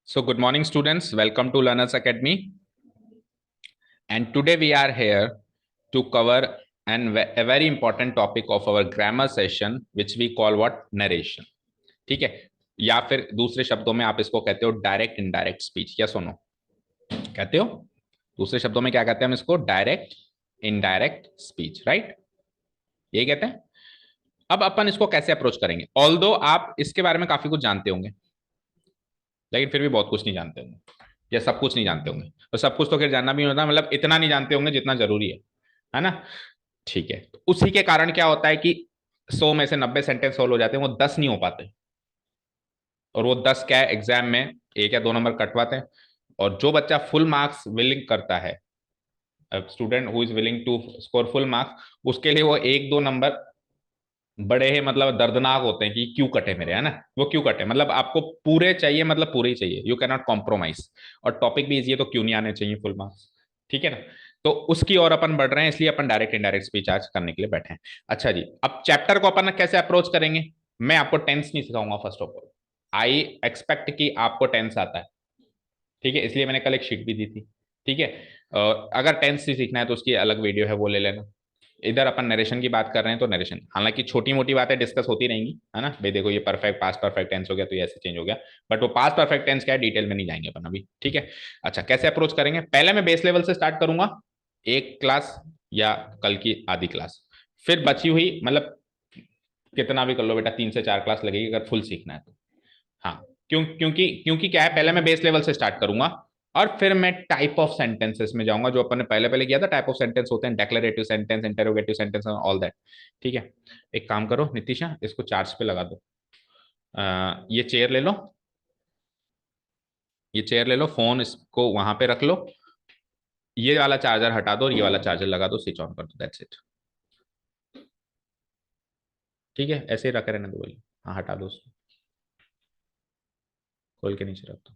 So, good morning, students. Welcome to Learners Academy. And today we are here to cover a very important topic of our grammar session, which we call what? Narration. ठीक है, या फिर दूसरे शब्दों में आप इसको कहते हो डायरेक्ट इनडायरेक्ट स्पीच। यस और नो कहते हो? दूसरे शब्दों में क्या कहते हैं हम इसको? Direct indirect speech, right? यही कहते हैं। अब अपन इसको कैसे अप्रोच करेंगे? ऑल्दो आप इसके बारे में काफी कुछ जानते होंगे, लेकिन फिर भी बहुत कुछ नहीं जानते होंगे, या सब कुछ नहीं जानते होंगे। तो सब कुछ तो फिर जानना भी नहीं होता, मतलब इतना नहीं जानते होंगे जितना जरूरी है ना? ठीक है, तो उसी के कारण क्या होता है कि 100 में से 90 सेंटेंस सोल्व हो जाते हैं, वो 10 नहीं हो पाते। और वो 10 क्या है, एग्जाम में 1 या 2 नंबर कटवाते हैं। और जो बच्चा फुल मार्क्स विलिंग करता है, student who is willing to score full marks, उसके लिए वो 1-2 नंबर बड़े ही मतलब दर्दनाक होते हैं कि क्यों कटे मेरे, है ना? वो क्यों कटे, मतलब आपको पूरे चाहिए, मतलब पूरे ही चाहिए, यू कैन नॉट कॉम्प्रोमाइज। और टॉपिक भी इजी है, तो क्यों नहीं आने चाहिए फुल मार्क्स? ठीक है ना? तो उसकी ओर अपन बढ़ रहे हैं, इसलिए अपन डायरेक्ट इनडायरेक्ट स्पीच आज करने के लिए बैठे हैं। अच्छा जी, अब चैप्टर को अपन कैसे अप्रोच करेंगे? मैं आपको टेंस नहीं सिखाऊंगा। First of all I expect कि आपको टेंस आता है, ठीक है? इसलिए मैंने कल एक शीट भी दी थी, ठीक है? अगर टेंस ही सीखना है तो उसकी अलग वीडियो है, वो ले लेना। इधर अपन नरेशन की बात कर रहे हैं, तो नरेशन हालांकि छोटी मोटी बातें डिस्कस होती रहेंगी, है ना भाई? देखो, ये परफेक्ट पास्ट परफेक्ट टेंस हो गया तो ये ऐसे चेंज हो गया, बट वो पास्ट परफेक्ट टेंस क्या है डिटेल में नहीं जाएंगे अपन अभी, ठीक है? अच्छा, कैसे अप्रोच करेंगे? पहले मैं बेस लेवल से स्टार्ट करूंगा, एक क्लास या कल की आधी क्लास, फिर बची हुई मतलब कितना भी कर लो बेटा, 3 से 4 क्लास लगेगी अगर फुल सीखना है तो। हाँ, क्योंकि क्योंकि क्या है, पहले मैं बेस लेवल से स्टार्ट करूंगा और फिर मैं टाइप ऑफ सेंटेंसेस में जाऊंगा, जो अपन ने पहले पहले किया था। टाइप ऑफ सेंटेंस होते हैं declarative sentence, interrogative sentence, all that, ठीक है? एक काम करो नितिशा, इसको चार्ज पे लगा दो। ये चेयर ले लो, ये चेयर ले लो, फोन इसको वहां पे रख लो, ये वाला चार्जर हटा दो और ये वाला चार्जर लगा दो, स्विच ऑन कर दो, दैट्स इट। ठीक है, ऐसे ही रखे रहने दो भाई। हाँ, हटा दो उसको, खोल के नीचे रख दो।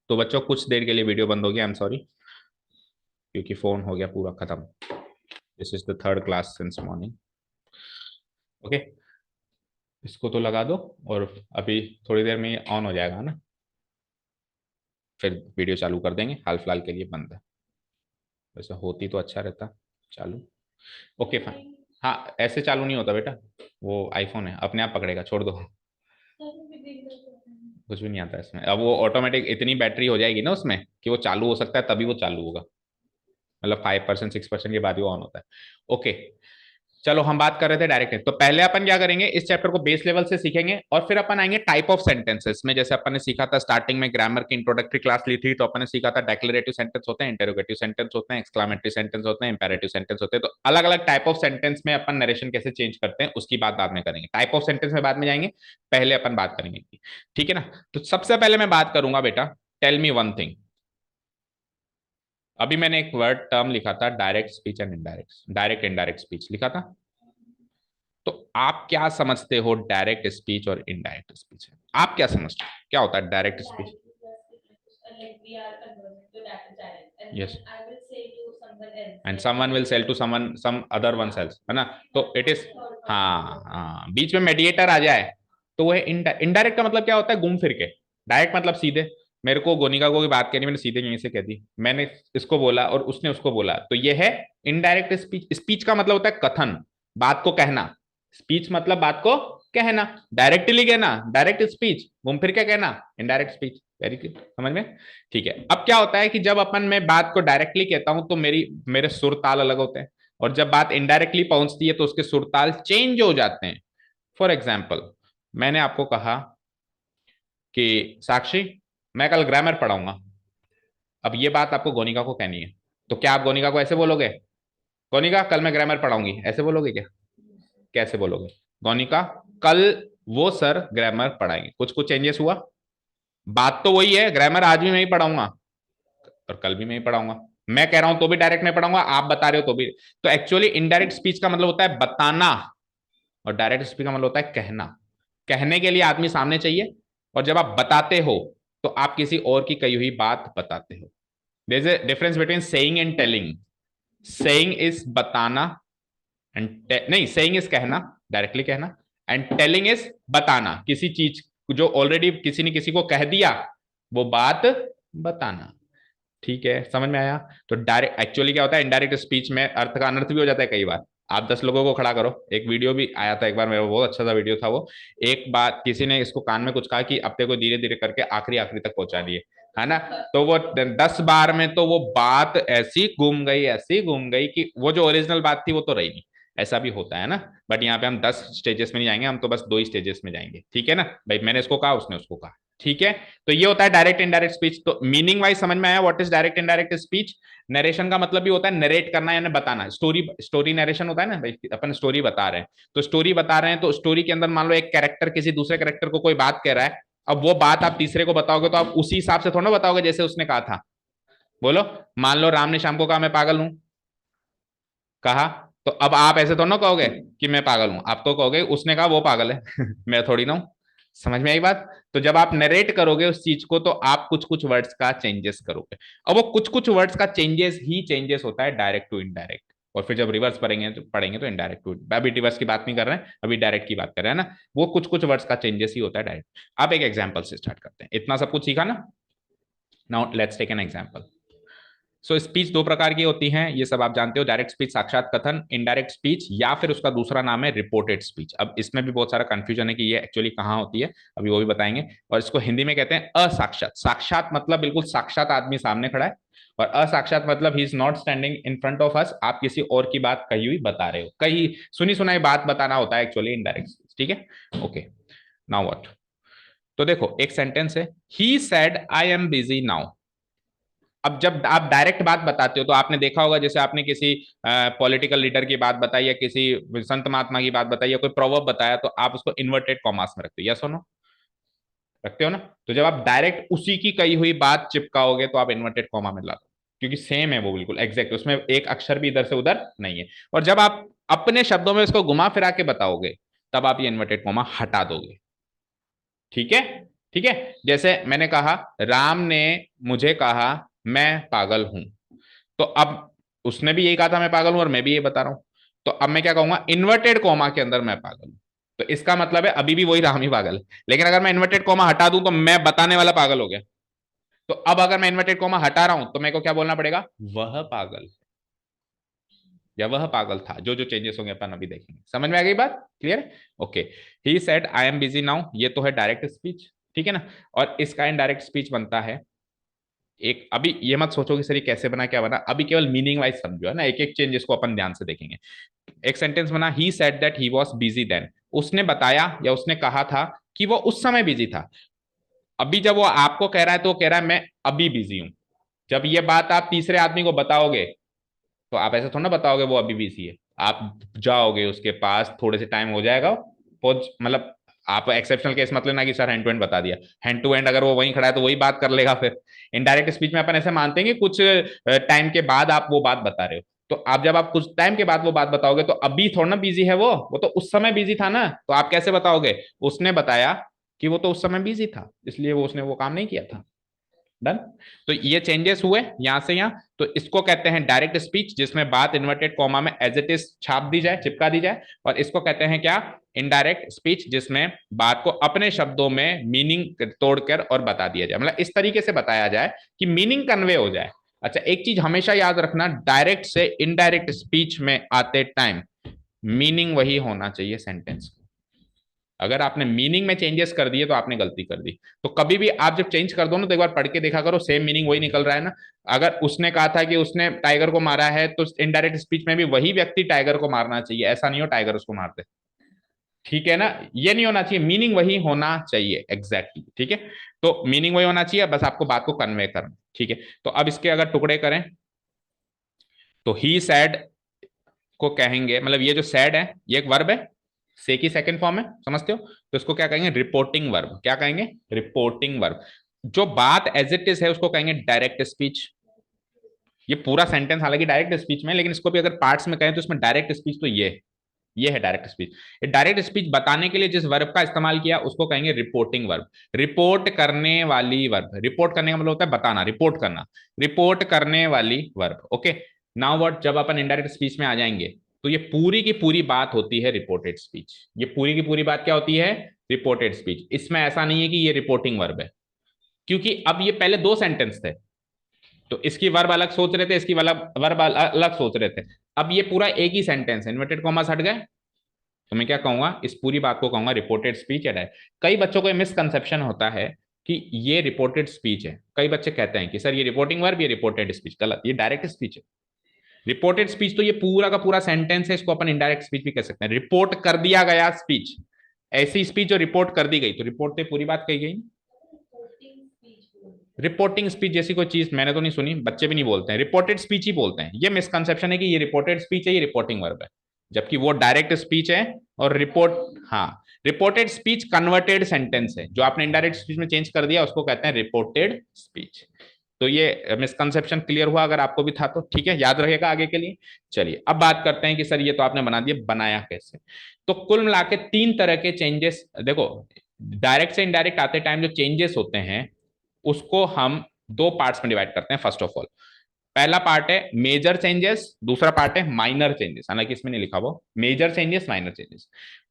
तो बच्चों, कुछ देर के लिए वीडियो बंद हो गया, आई एम सॉरी, क्योंकि फोन हो गया पूरा खत्म। This is the third class since morning. Okay, इसको तो लगा दो, और अभी थोड़ी देर में ऑन हो जाएगा ना, फिर वीडियो चालू कर देंगे। हाल फिलहाल के लिए बंद है, वैसे होती तो अच्छा रहता चालू। Okay fine. हाँ, ऐसे चालू नहीं होता बेटा, वो आईफोन है, अपने आप पकड़ेगा, छोड़ दो। कुछ भी नहीं आता इसमें, अब वो ऑटोमेटिक इतनी बैटरी हो जाएगी ना उसमें कि वो चालू हो सकता है, तभी वो चालू होगा, मतलब 5% 6% के बाद ही वो ऑन होता है। ओके, चलो हम बात कर रहे थे डायरेक्ट। तो पहले अपन क्या करेंगे, इस चैप्टर को बेस लेवल से सीखेंगे और फिर अपन आएंगे टाइप ऑफ सेंटेंसेस में। जैसे अपन ने सीखा था स्टार्टिंग में, ग्रामर की इंट्रोडक्टरी क्लास ली थी, तो अपन ने सीखा था डेक्लेरेटिव सेंटेंस होते हैं, इंटरोगेटिव सेंटेंस होते हैं, एक्सक्लामेटरी सेंटेंस होते हैं, इंपेरेटिव सेंटेंस होते हैं। तो अलग अलग टाइप ऑफ सेंटेंस में अपन नरेशन कैसे चेंज करते हैं उसकी बात बाद में करेंगे। टाइप ऑफ सेंटेंस में बाद में जाएंगे, पहले अपन बात करेंगे, ठीक है ना? तो सबसे पहले मैं बात करूंगा बेटा, टेल मी वन थिंग। अभी मैंने एक वर्ड टर्म लिखा था, direct speech and indirect, direct indirect speech लिखा था। तो आप क्या समझते हो डायरेक्ट स्पीच और इनडायरेक्ट स्पीच है? आप क्या समझते हो क्या होता है direct speech? Yes, and someone will sell to someone some other one sells, है ना? तो इट इज, हाँ हाँ, बीच में मेडिएटर आ जाए तो वो है इनडायरेक्ट। का मतलब क्या होता है? घूम फिर के। डायरेक्ट मतलब सीधे। मेरे को गोनिका को बात करनी, मैंने सीधे यहीं से कह दी, मैंने इसको बोला और उसने उसको बोला, तो ये है इनडायरेक्ट स्पीच। स्पीच का मतलब होता है कथन, बात को कहना। स्पीच मतलब बात को कहना, डायरेक्टली कहना डायरेक्ट स्पीच, घूम फिर के कहना इनडायरेक्ट स्पीच। वेरी गुड, समझ में? ठीक है। अब क्या होता है कि जब अपन मैं बात को डायरेक्टली कहता हूं तो मेरे सुर ताल अलग होते हैं, और जब बात इनडायरेक्टली पहुंचती है तो उसके सुर ताल चेंज हो जाते हैं। फॉर एग्जाम्पल, मैंने आपको कहा कि साक्षी, मैं कल ग्रामर पढ़ाऊंगा। अब ये बात आपको गोनिका को कहनी है, तो क्या आप गोनिका को ऐसे बोलोगे, गोनिका कल मैं ग्रामर पढ़ाऊंगी, ऐसे बोलोगे क्या? कैसे बोलोगे? गोनिका, कल वो सर ग्रामर पढ़ाएंगे। कुछ कुछ चेंजेस हुआ, बात तो वही है, ग्रामर आज भी मैं ही पढ़ाऊंगा और कल भी मैं ही पढ़ाऊंगा। मैं कह रहा हूं तो भी डायरेक्ट मैं पढ़ाऊंगा, आप बता रहे हो तो भी। तो एक्चुअली इनडायरेक्ट स्पीच का मतलब होता है बताना, और डायरेक्ट स्पीच का मतलब होता है कहना। कहने के लिए आदमी सामने चाहिए, और जब आप बताते हो तो आप किसी और की कही हुई बात बताते हो। There is a difference between saying and telling. Saying is बताना, एंड नहीं, सेइंग इज कहना, डायरेक्टली कहना, एंड टेलिंग इज बताना किसी चीज जो ऑलरेडी किसी ने किसी को कह दिया वो बात बताना। ठीक है, समझ में आया? तो डायरेक्ट एक्चुअली क्या होता है, इनडायरेक्ट स्पीच में अर्थ का अनर्थ भी हो जाता है कई बार। आप 10 लोगों को खड़ा करो, एक वीडियो भी आया था एक बार मेरा, बहुत अच्छा सा वीडियो था वो। एक बात किसी ने इसको कान में कुछ कहा कि अपने को धीरे धीरे करके आखिरी आखिरी तक पहुंचा दिए, है ना? तो वो 10 बार में तो वो बात ऐसी घूम गई, ऐसी घूम गई कि वो जो ओरिजिनल बात थी वो तो रही नहीं। ऐसा भी होता है ना। बट यहाँ पे हम 10 स्टेजेस में नहीं जाएंगे, हम तो बस 2 ही स्टेजेस में जाएंगे। ठीक है ना भाई, मैंने इसको कहा, उसने उसको कहा। ठीक है, तो ये होता है डायरेक्ट इनडायरेक्ट स्पीच। तो मीनिंग वाइज समझ में आया what is direct indirect speech? Narration का मतलब भी होता है नरेट करना, यानी बताना। स्टोरी, स्टोरी नरेशन होता है ना भाई, अपन स्टोरी बता रहे हैं। तो स्टोरी बता रहे हैं, तो स्टोरी के अंदर मान लो एक कैरेक्टर किसी दूसरे कैरेक्टर को कोई बात कह रहा है, अब वो बात आप तीसरे को बताओगे तो आप उसी हिसाब से थोड़ा ना बताओगे जैसे उसने कहा था। बोलो, मान लो राम ने शाम को कहा मैं पागल हूं, कहा, तो अब आप ऐसे थोड़ा ना कहोगे कि मैं पागल हूं, आप तो कहोगे उसने कहा वो पागल है मैं थोड़ी ना हूं। समझ में आई बात? तो जब आप नरेट करोगे उस चीज को, तो आप कुछ कुछ वर्ड्स का चेंजेस करोगे। अब वो कुछ कुछ वर्ड्स का चेंजेस ही चेंजेस होता है डायरेक्ट टू इनडायरेक्ट। और फिर जब रिवर्स पढ़ेंगे तो इनडायरेक्ट टू, अभी रिवर्स की बात नहीं कर रहे हैं, अभी डायरेक्ट की बात कर रहे हैं ना। वो कुछ कुछ वर्ड्स का चेंजेस ही होता है डायरेक्ट। आप एक एग्जाम्पल से स्टार्ट करते हैं, इतना सब कुछ सीखा ना। Now let's take an example. So speech दो प्रकार की होती हैं, ये सब आप जानते हो। डायरेक्ट स्पीच साक्षात कथन, इनडायरेक्ट स्पीच, या फिर उसका दूसरा नाम है रिपोर्टेड स्पीच। अब इसमें भी बहुत सारा कंफ्यूजन है कि ये एक्चुअली कहाँ होती है, अभी वो भी बताएंगे। और इसको हिंदी में कहते हैं असाक्षात। साक्षात मतलब बिल्कुल साक्षात आदमी सामने खड़ा है, और असाक्षात मतलब he is not standing in front of us, आप किसी और की बात कही हुई बता रहे हो, कही सुनी सुनाई बात बताना होता है एक्चुअली इनडायरेक्ट स्पीच। ठीक है, ओके। Now what? तो देखो एक सेंटेंस है, he said I am busy now. अब जब आप डायरेक्ट बात बताते हो तो आपने देखा होगा, जैसे आपने किसी पॉलिटिकल लीडर की बात बताई या किसी संत महात्मा की बात बताई या कोई प्रोवर्ब बताया, तो आप उसको इन्वर्टेड कॉमास में रखते हो, यस और नो? रखते हो ना? तो जब आप डायरेक्ट उसी की कही हुई बात चिपकाओगे तो आप इन्वर्टेड कॉमा में ला दो, क्योंकि सेम है वो बिल्कुल एग्जैक्ट, उसमें एक अक्षर भी इधर से उधर नहीं है। और जब आप अपने शब्दों में उसको घुमा फिरा के बताओगे, तब आप ये इन्वर्टेड कॉमा हटा दोगे। ठीक है? ठीक है, जैसे मैंने कहा राम ने मुझे कहा मैं पागल हूं, तो अब उसने भी यही कहा था मैं पागल हूं, और मैं भी ये बता रहा हूं। तो अब मैं क्या कहूंगा, इन्वर्टेड कॉमा के अंदर मैं पागल हूं। तो इसका मतलब है अभी भी वही राम ही पागल है, लेकिन अगर मैं इन्वर्टेड कॉमा हटा दूं तो मैं बताने वाला पागल हो गया। तो अब अगर मैं इन्वर्टेड कॉमा हटा रहा हूं तो मेरे को क्या बोलना पड़ेगा, वह पागल, या वह पागल था। जो जो चेंजेस होंगे अपन अभी देखेंगे। समझ में आ गई बात? Clear? Okay. He said I am busy now, ये तो है डायरेक्ट स्पीच। ठीक है ना? और इसका इनडायरेक्ट स्पीच बनता है एक, अभी ये मत सोचो कि सर ये कैसे बना क्या बना, अभी केवल मीनिंग वाइज समझो, है ना? एक एक चेंजेस को अपन ध्यान से देखेंगे। एक सेंटेंस बना, he said that he was busy then. उसने बताया या उसने कहा था कि वो उस समय बिजी था। अभी जब वो आपको कह रहा है तो वो कह रहा है मैं अभी बिजी हूं। जब ये बात आप तीसरे आदमी को बताओगे, तो आप ऐसे थोड़ा ना बताओगे वो अभी बिजी है। आप जाओगे उसके पास, थोड़े से टाइम हो जाएगा, पहुंच मतलब, आप एक्सेप्शनल केस मत लेना कि सर हैंड टू हैंड बता दिया। हैंड टू हैंड अगर वो वहीं खड़ा है तो वही बात कर लेगा फिर। इनडायरेक्ट स्पीच में अपन ऐसे मानते हैं कि कुछ टाइम के बाद आप वो बात बता रहे हो। तो आप जब आप कुछ टाइम के बाद वो बात बताओगे, तो अभी थोड़ा ना बिजी है वो तो उस समय बिजी था ना। तो आप कैसे बताओगे, उसने बताया कि वो तो उस समय बिजी था, इसलिए वो उसने वो काम नहीं किया था। डन? तो ये चेंजेस हुए यहां से यहां। तो इसको कहते हैं डायरेक्ट स्पीच, जिसमें बात इन्वर्टेड कॉमा में एज इट इज छाप दी जाए, चिपका दी जाए। और इसको कहते हैं क्या, इनडायरेक्ट स्पीच, जिसमें बात को अपने शब्दों में मीनिंग तोड़कर और बता दिया जाए, मतलब इस तरीके से बताया जाए कि मीनिंग कन्वे हो जाए। अच्छा, एक चीज हमेशा याद रखना, डायरेक्ट से इनडायरेक्ट स्पीच में आते टाइम मीनिंग वही होना चाहिए सेंटेंस। अगर आपने मीनिंग में चेंजेस कर दिए तो आपने गलती कर दी। तो कभी भी आप जब चेंज कर दो ना, तो एक बार पढ़ के देखा करो, सेम मीनिंग वही निकल रहा है ना। अगर उसने कहा था कि उसने टाइगर को मारा है, तो इनडायरेक्ट स्पीच में भी वही व्यक्ति टाइगर को मारना चाहिए, ऐसा नहीं हो टाइगर उसको मार दे। ठीक है ना? ये नहीं होना चाहिए, मीनिंग वही होना चाहिए एग्जैक्टली। ठीक है, तो मीनिंग वही होना चाहिए, बस आपको बात को कन्वे करना। ठीक है, तो अब इसके अगर टुकड़े करें, तो ही सैड को कहेंगे, मतलब ये जो सैड है ये एक वर्ब है, से की सेकंड फॉर्म है, समझते हो? तो इसको क्या कहेंगे, रिपोर्टिंग वर्ब। क्या कहेंगे, रिपोर्टिंग वर्ब। जो बात एज इट इज है उसको कहेंगे डायरेक्ट स्पीच। ये पूरा सेंटेंस हालांकि डायरेक्ट स्पीच में, लेकिन इसको भी अगर पार्ट्स में कहें तो इसमें डायरेक्ट स्पीच तो ये है डायरेक्ट स्पीच। ये डायरेक्ट स्पीच बताने के लिए जिस वर्ब का इस्तेमाल किया उसको कहेंगे रिपोर्टिंग वर्ब। रिपोर्ट करने वाली वर्ब। रिपोर्ट करने का मतलब होता है बताना, रिपोर्ट करना, रिपोर्ट करने वाली वर्ब। ओके। नाउ व्हाट, जब अपन इनडायरेक्ट स्पीच में आ जाएंगे, तो ये पूरी की पूरी बात होती है रिपोर्टेड स्पीच। ये पूरी की पूरी बात क्या होती है, रिपोर्टेड स्पीच। इसमें ऐसा नहीं है कि ये रिपोर्टिंग वर्ब है, क्योंकि अब ये पहले दो सेंटेंस थे, तो इसकी वर्ब अलग सोच रहे थे, इसकी वर्ब अलग सोच रहे थे। अब ये पूरा एक ही सेंटेंस है, इन्वर्टेड कॉमास हट गए, तो मैं क्या कहूंगा, इस पूरी बात को कहूंगा रिपोर्टेड स्पीच है। कई बच्चों को मिसकंसेप्शन होता है कि ये रिपोर्टेड स्पीच है। कई बच्चे कहते हैं कि सर ये रिपोर्टिंग वर्ब, ये रिपोर्टेड स्पीच। गलत, ये डायरेक्ट स्पीच है। रिपोर्टेड स्पीच तो ये पूरा का पूरा सेंटेंस है, इसको अपन इनडायरेक्ट स्पीच भी कह सकते हैं। रिपोर्ट कर दिया गया स्पीच, ऐसी स्पीच जो रिपोर्ट कर दी गई, तो रिपोर्ट से पूरी बात कही गई। रिपोर्टिंग स्पीच जैसी कोई चीज मैंने तो नहीं सुनी, बच्चे भी नहीं बोलते हैं, रिपोर्टेड स्पीच ही बोलते हैं। ये मिसकंसेप्शन है कि ये रिपोर्टेड स्पीच है, ये रिपोर्टिंग वर्ब है, जबकि वो डायरेक्ट स्पीच है। और रिपोर्ट, हाँ, रिपोर्टेड स्पीच कन्वर्टेड सेंटेंस है, जो आपने इनडायरेक्ट स्पीच में चेंज कर दिया उसको कहते हैं रिपोर्टेड स्पीच। तो ये मिसकंसेप्शन क्लियर हुआ, अगर आपको भी था तो ठीक है, याद रहेगा आगे के लिए। चलिए अब बात करते हैं कि सर ये तो आपने बना दिया, बनाया कैसे। तो कुल मिला के तीन तरह के चेंजेस देखो, डायरेक्ट से इनडायरेक्ट आते टाइम जो चेंजेस होते हैं उसको हम दो पार्ट्स में डिवाइड करते हैं। फर्स्ट ऑफ ऑल, पहला पार्ट है मेजर चेंजेस, दूसरा पार्ट है माइनर चेंजेस। हालांकि इसमें नहीं लिखा वो major changes minor changes.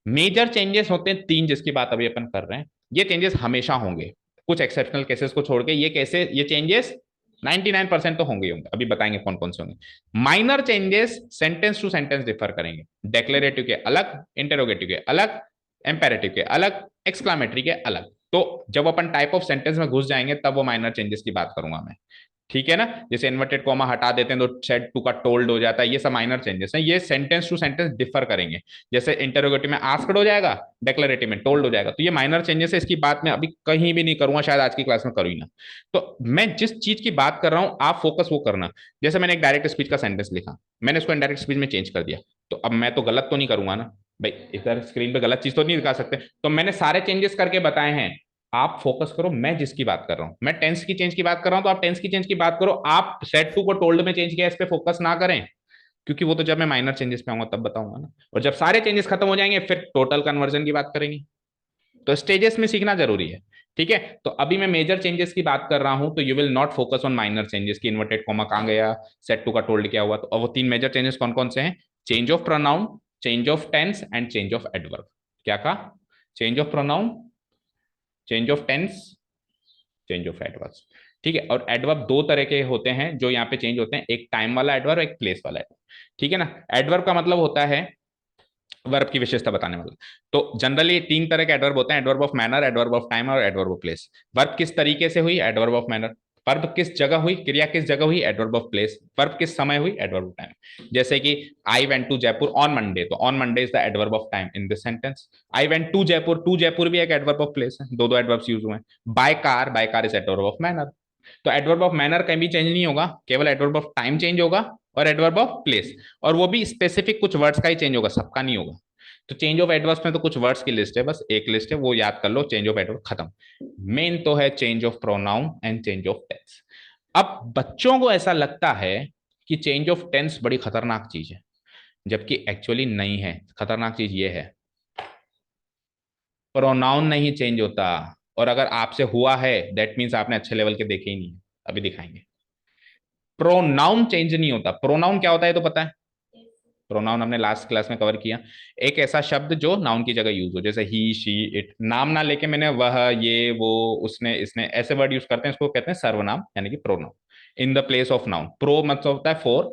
Major changes होते हैं तीन, जिसकी बात अभी अपन कर रहे हैं। ये चेंजेस हमेशा होंगे, कुछ एक्सेप्शनल केसेस को छोड़ के। ये कैसे, ये चेंजेस 99% तो होंगे होंगे, अभी बताएंगे कौन कौन से होंगे। Minor changes sentence to sentence differ करेंगे, डेक्लेरेटिव के अलग, इंटेरोगेटिव के अलग, एम्पेरेटिव के अलग, एक्सक्लामेटरी के अलग। तो जब अपन टाइप ऑफ सेंटेंस में घुस जाएंगे तब वो माइनर चेंजेस की बात करूंगा मैं, ठीक है ना। जैसे इन्वर्टेड कॉमा हटा देते हैं तो सेड टू का टोल्ड हो जाता है, ये सब माइनर चेंजेस हैं, ये सेंटेंस टू सेंटेंस डिफर करेंगे। जैसे इंटरोगेटिव में आस्क्ड हो जाएगा, डेक्लेरेटिव में टोल्ड हो जाएगा, तो ये माइनर चेंजेस है। इसकी बात मैं अभी कहीं भी नहीं करूंगा, शायद आज की क्लास में करूँ ही ना। तो मैं जिस चीज की बात कर रहा हूं आप फोकस वो करना। जैसे मैंने एक डायरेक्ट स्पीच का सेंटेंस लिखा, मैंने इसको इनडायरेक्ट स्पीच में चेंज कर दिया, तो अब मैं तो गलत तो नहीं करूंगा ना भाई, इधर स्क्रीन पे गलत चीज तो नहीं दिखा सकते। तो मैंने सारे चेंजेस करके बताए हैं, आप फोकस करो मैं जिसकी बात कर रहा हूं। मैं टेंस की चेंज की बात कर रहा हूं तो आप टेंस की चेंज की बात करो। आप सेट टू को टोल्ड में चेंज किया, इस पे फोकस ना करें, क्योंकि वो तो जब मैं माइनर चेंजेस पे आऊंगा तब बताऊंगा ना। और जब सारे चेंजेस खत्म हो जाएंगे फिर टोटल कन्वर्जन की बात करेंगे। तो स्टेजेस में सीखना जरूरी है, ठीक है। तो अभी मैं मेजर चेंजेस की बात कर रहा हूं, तो you will not focus on minor changes की इन्वर्टेड कॉमा कहां गया, सेट टू का टोल्ड क्या हुआ। तो वो तीन मेजर चेंजेस कौन कौन से हैं? Change of pronoun, change of tense and change of adverb. क्या कहा? Change of pronoun, change of tense, change of adverb, ठीक है। और एडवर्ब दो तरह के होते हैं जो यहाँ पे चेंज होते हैं, एक टाइम वाला एडवर्ब, एक प्लेस वाला एडवर्ब, ठीक है ना। एडवर्ब का मतलब होता है वर्ब की विशेषता बताने वाला। तो जनरली तीन तरह के एडवर्ब होते हैं, adverb of manner, adverb of time और एडवर्ब ऑफ प्लेस। वर्ब किस तरीके से हुई? Adverb of manner. वर्ब किस जगह हुई, क्रिया किस जगह हुई? Adverb of place. वर्ब किस समय हुई? Adverb of time. जैसे कि I went to Jaipur on Monday, तो on Monday is the adverb of time in this sentence. I went to Jaipur भी एक एडवर्ब ऑफ प्लेस है, दो दो एडवर्ब्स यूज हुए हैं। By car is adverb of manner. तो एडवर्ब ऑफ मैनर कहीं भी चेंज नहीं होगा, केवल एडवर्ब ऑफ टाइम चेंज होगा और एडवर्ब ऑफ प्लेस, और वो भी स्पेसिफिक कुछ वर्ड्स का ही चेंज होगा, सबका नहीं होगा। तो चेंज ऑफ एडवर्ब्स में तो कुछ वर्ड्स की लिस्ट है, बस एक लिस्ट है, वो याद कर लो। चेंज ऑफ एडवर्ब खत्म। मेन तो है change of pronoun and change of tense. अब बच्चों को ऐसा लगता है कि चेंज ऑफ टेंस बड़ी खतरनाक चीज है, जबकि एक्चुअली नहीं है। खतरनाक चीज ये है, प्रोनाउन नहीं चेंज होता, और अगर आपसे हुआ है दैट मीन्स आपने अच्छे लेवल के देखे ही नहीं है, अभी दिखाएंगे। प्रोनाउन चेंज नहीं होता। प्रोनाउन क्या होता है तो पता है? प्रोनाउन हमने लास्ट क्लास में कवर किया, एक ऐसा शब्द जो नाउन की जगह यूज हो, जैसे ही, शी, इट। नाम ना लेके मैंने वह, ये, वो, उसने, इसने, ऐसे वर्ड यूज करते हैं, इसको कहते हैं सर्वनाम यानी कि pronoun. In the place of noun. Pro मतलब होता है फोर,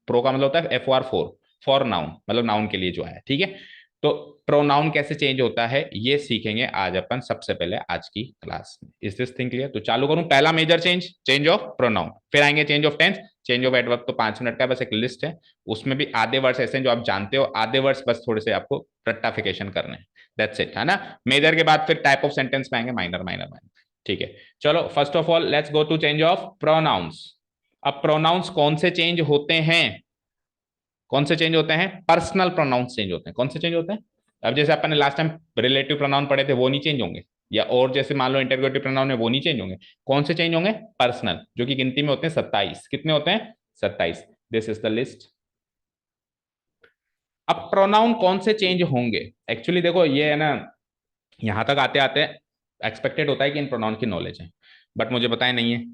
प्रो का मतलब होता है FOR, फॉर नाउन, मतलब नाउन के लिए जो है, ठीक है। तो प्रोनाउन कैसे चेंज होता है ये सीखेंगे आज अपन सबसे पहले आज की क्लास में। Is this thing clear? तो चालू करूं। पहला major change, change of pronoun, फिर आएंगे change of tense, change of adverb. तो 5 मिनट का बस एक लिस्ट है, उसमें भी आधे वर्ड्स ऐसे हैं जो आप जानते हो, आधे वर्ड्स बस थोड़े से आपको रट्टाफिकेशन करने हैं, दैट्स इट, है ना। मेजर के बाद फिर टाइप ऑफ सेंटेंस में आएंगे, माइनर माइनर माइनर, ठीक है। चलो first of all let's go to change of pronouns. अब प्रोनाउंस कौन से चेंज होते हैं? कौन से चेंज होते हैं? पर्सनल प्रोनाउंस चेंज होते हैं। कौन से चेंज होते हैं? अब जैसे अपन ने लास्ट टाइम रिलेटिव प्रोनाउन पढ़े थे, वो नहीं चेंज होंगे, या और जैसे मान लो इंटरोगेटिव प्रोनाउन है, वो नहीं चेंज होंगे। कौन से चेंज होंगे? पर्सनल, जो कि गिनती में होते हैं 27। कितने होते हैं? 27। This is the list. अब प्रोनाउन कौन से चेंज होंगे? एक्चुअली देखो ये है ना, यहां तक आते आते एक्सपेक्टेड होता है कि इन प्रोनाउन की नॉलेज है, बट मुझे बताया नहीं है,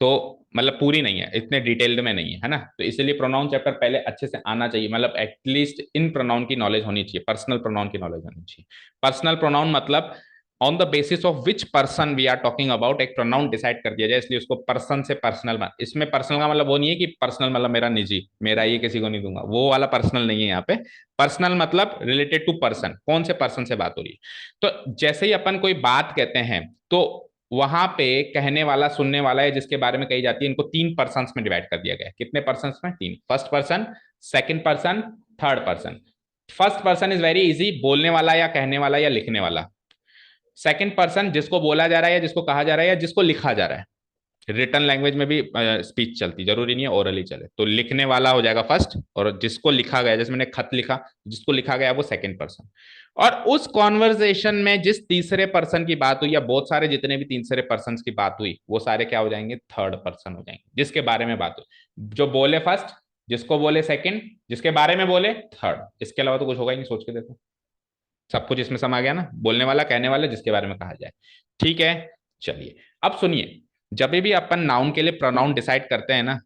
तो मतलब पूरी नहीं है, इतने डिटेल्ड में नहीं है ना। तो इसलिए प्रोनाउन चैप्टर पहले अच्छे से आना चाहिए, मतलब एटलीस्ट इन प्रोनाउन की नॉलेज होनी चाहिए, पर्सनल प्रोनाउन की नॉलेज होनी चाहिए। पर्सनल प्रोनाउन मतलब on the basis of which person we are talking about, एक प्रोनाउन डिसाइड कर दिया जाए, इसलिए उसको पर्सन से पर्सनल, इसमें पर्सनल का मतलब वो नहीं है कि पर्सनल मतलब मेरा निजी, मेरा ये किसी को नहीं दूंगा, वो वाला पर्सनल नहीं है यहाँ पे। पर्सनल मतलब रिलेटेड टू पर्सन, कौन से पर्सन से बात हो रही है। तो जैसे ही अपन कोई बात कहते हैं तो वहां पे कहने वाला, सुनने वाला है, जिसके बारे में कही जाती है, इनको तीन पर्सन में डिवाइड कर दिया गया है। कितने पर्सन में? तीन। First person, second person, third person. First person is very easy, बोलने वाला या कहने वाला या लिखने वाला। सेकंड पर्सन जिसको बोला जा रहा है या जिसको कहा जा रहा है या जिसको लिखा जा रहा है, रिटन लैंग्वेज में भी स्पीच चलती, जरूरी नहीं है ओरली चले, तो लिखने वाला हो जाएगा फर्स्ट, और जिसको लिखा गया, जैसे मैंने खत लिखा, जिसको लिखा गया वो सेकंड पर्सन। और उस कॉन्वर्सेशन में जिस तीसरे पर्सन की बात हुई, या बहुत सारे जितने भी तीसरे पर्सन की बात हुई, वो सारे क्या हो जाएंगे? थर्ड पर्सन हो जाएंगे, जिसके बारे में बात हुई। जो बोले फर्स्ट, जिसको बोले सेकंड, जिसके बारे में बोले थर्ड। इसके अलावा तो कुछ होगा ही नहीं, सोच के देखो, सब कुछ इसमें समा गया ना, बोलने वाला, कहने वाला, जिसके बारे में कहा जाए। ठीक है, चलिए अब सुनिए, जब भी अपन नाउन के लिए प्रोनाउन डिसाइड करते हैं ना,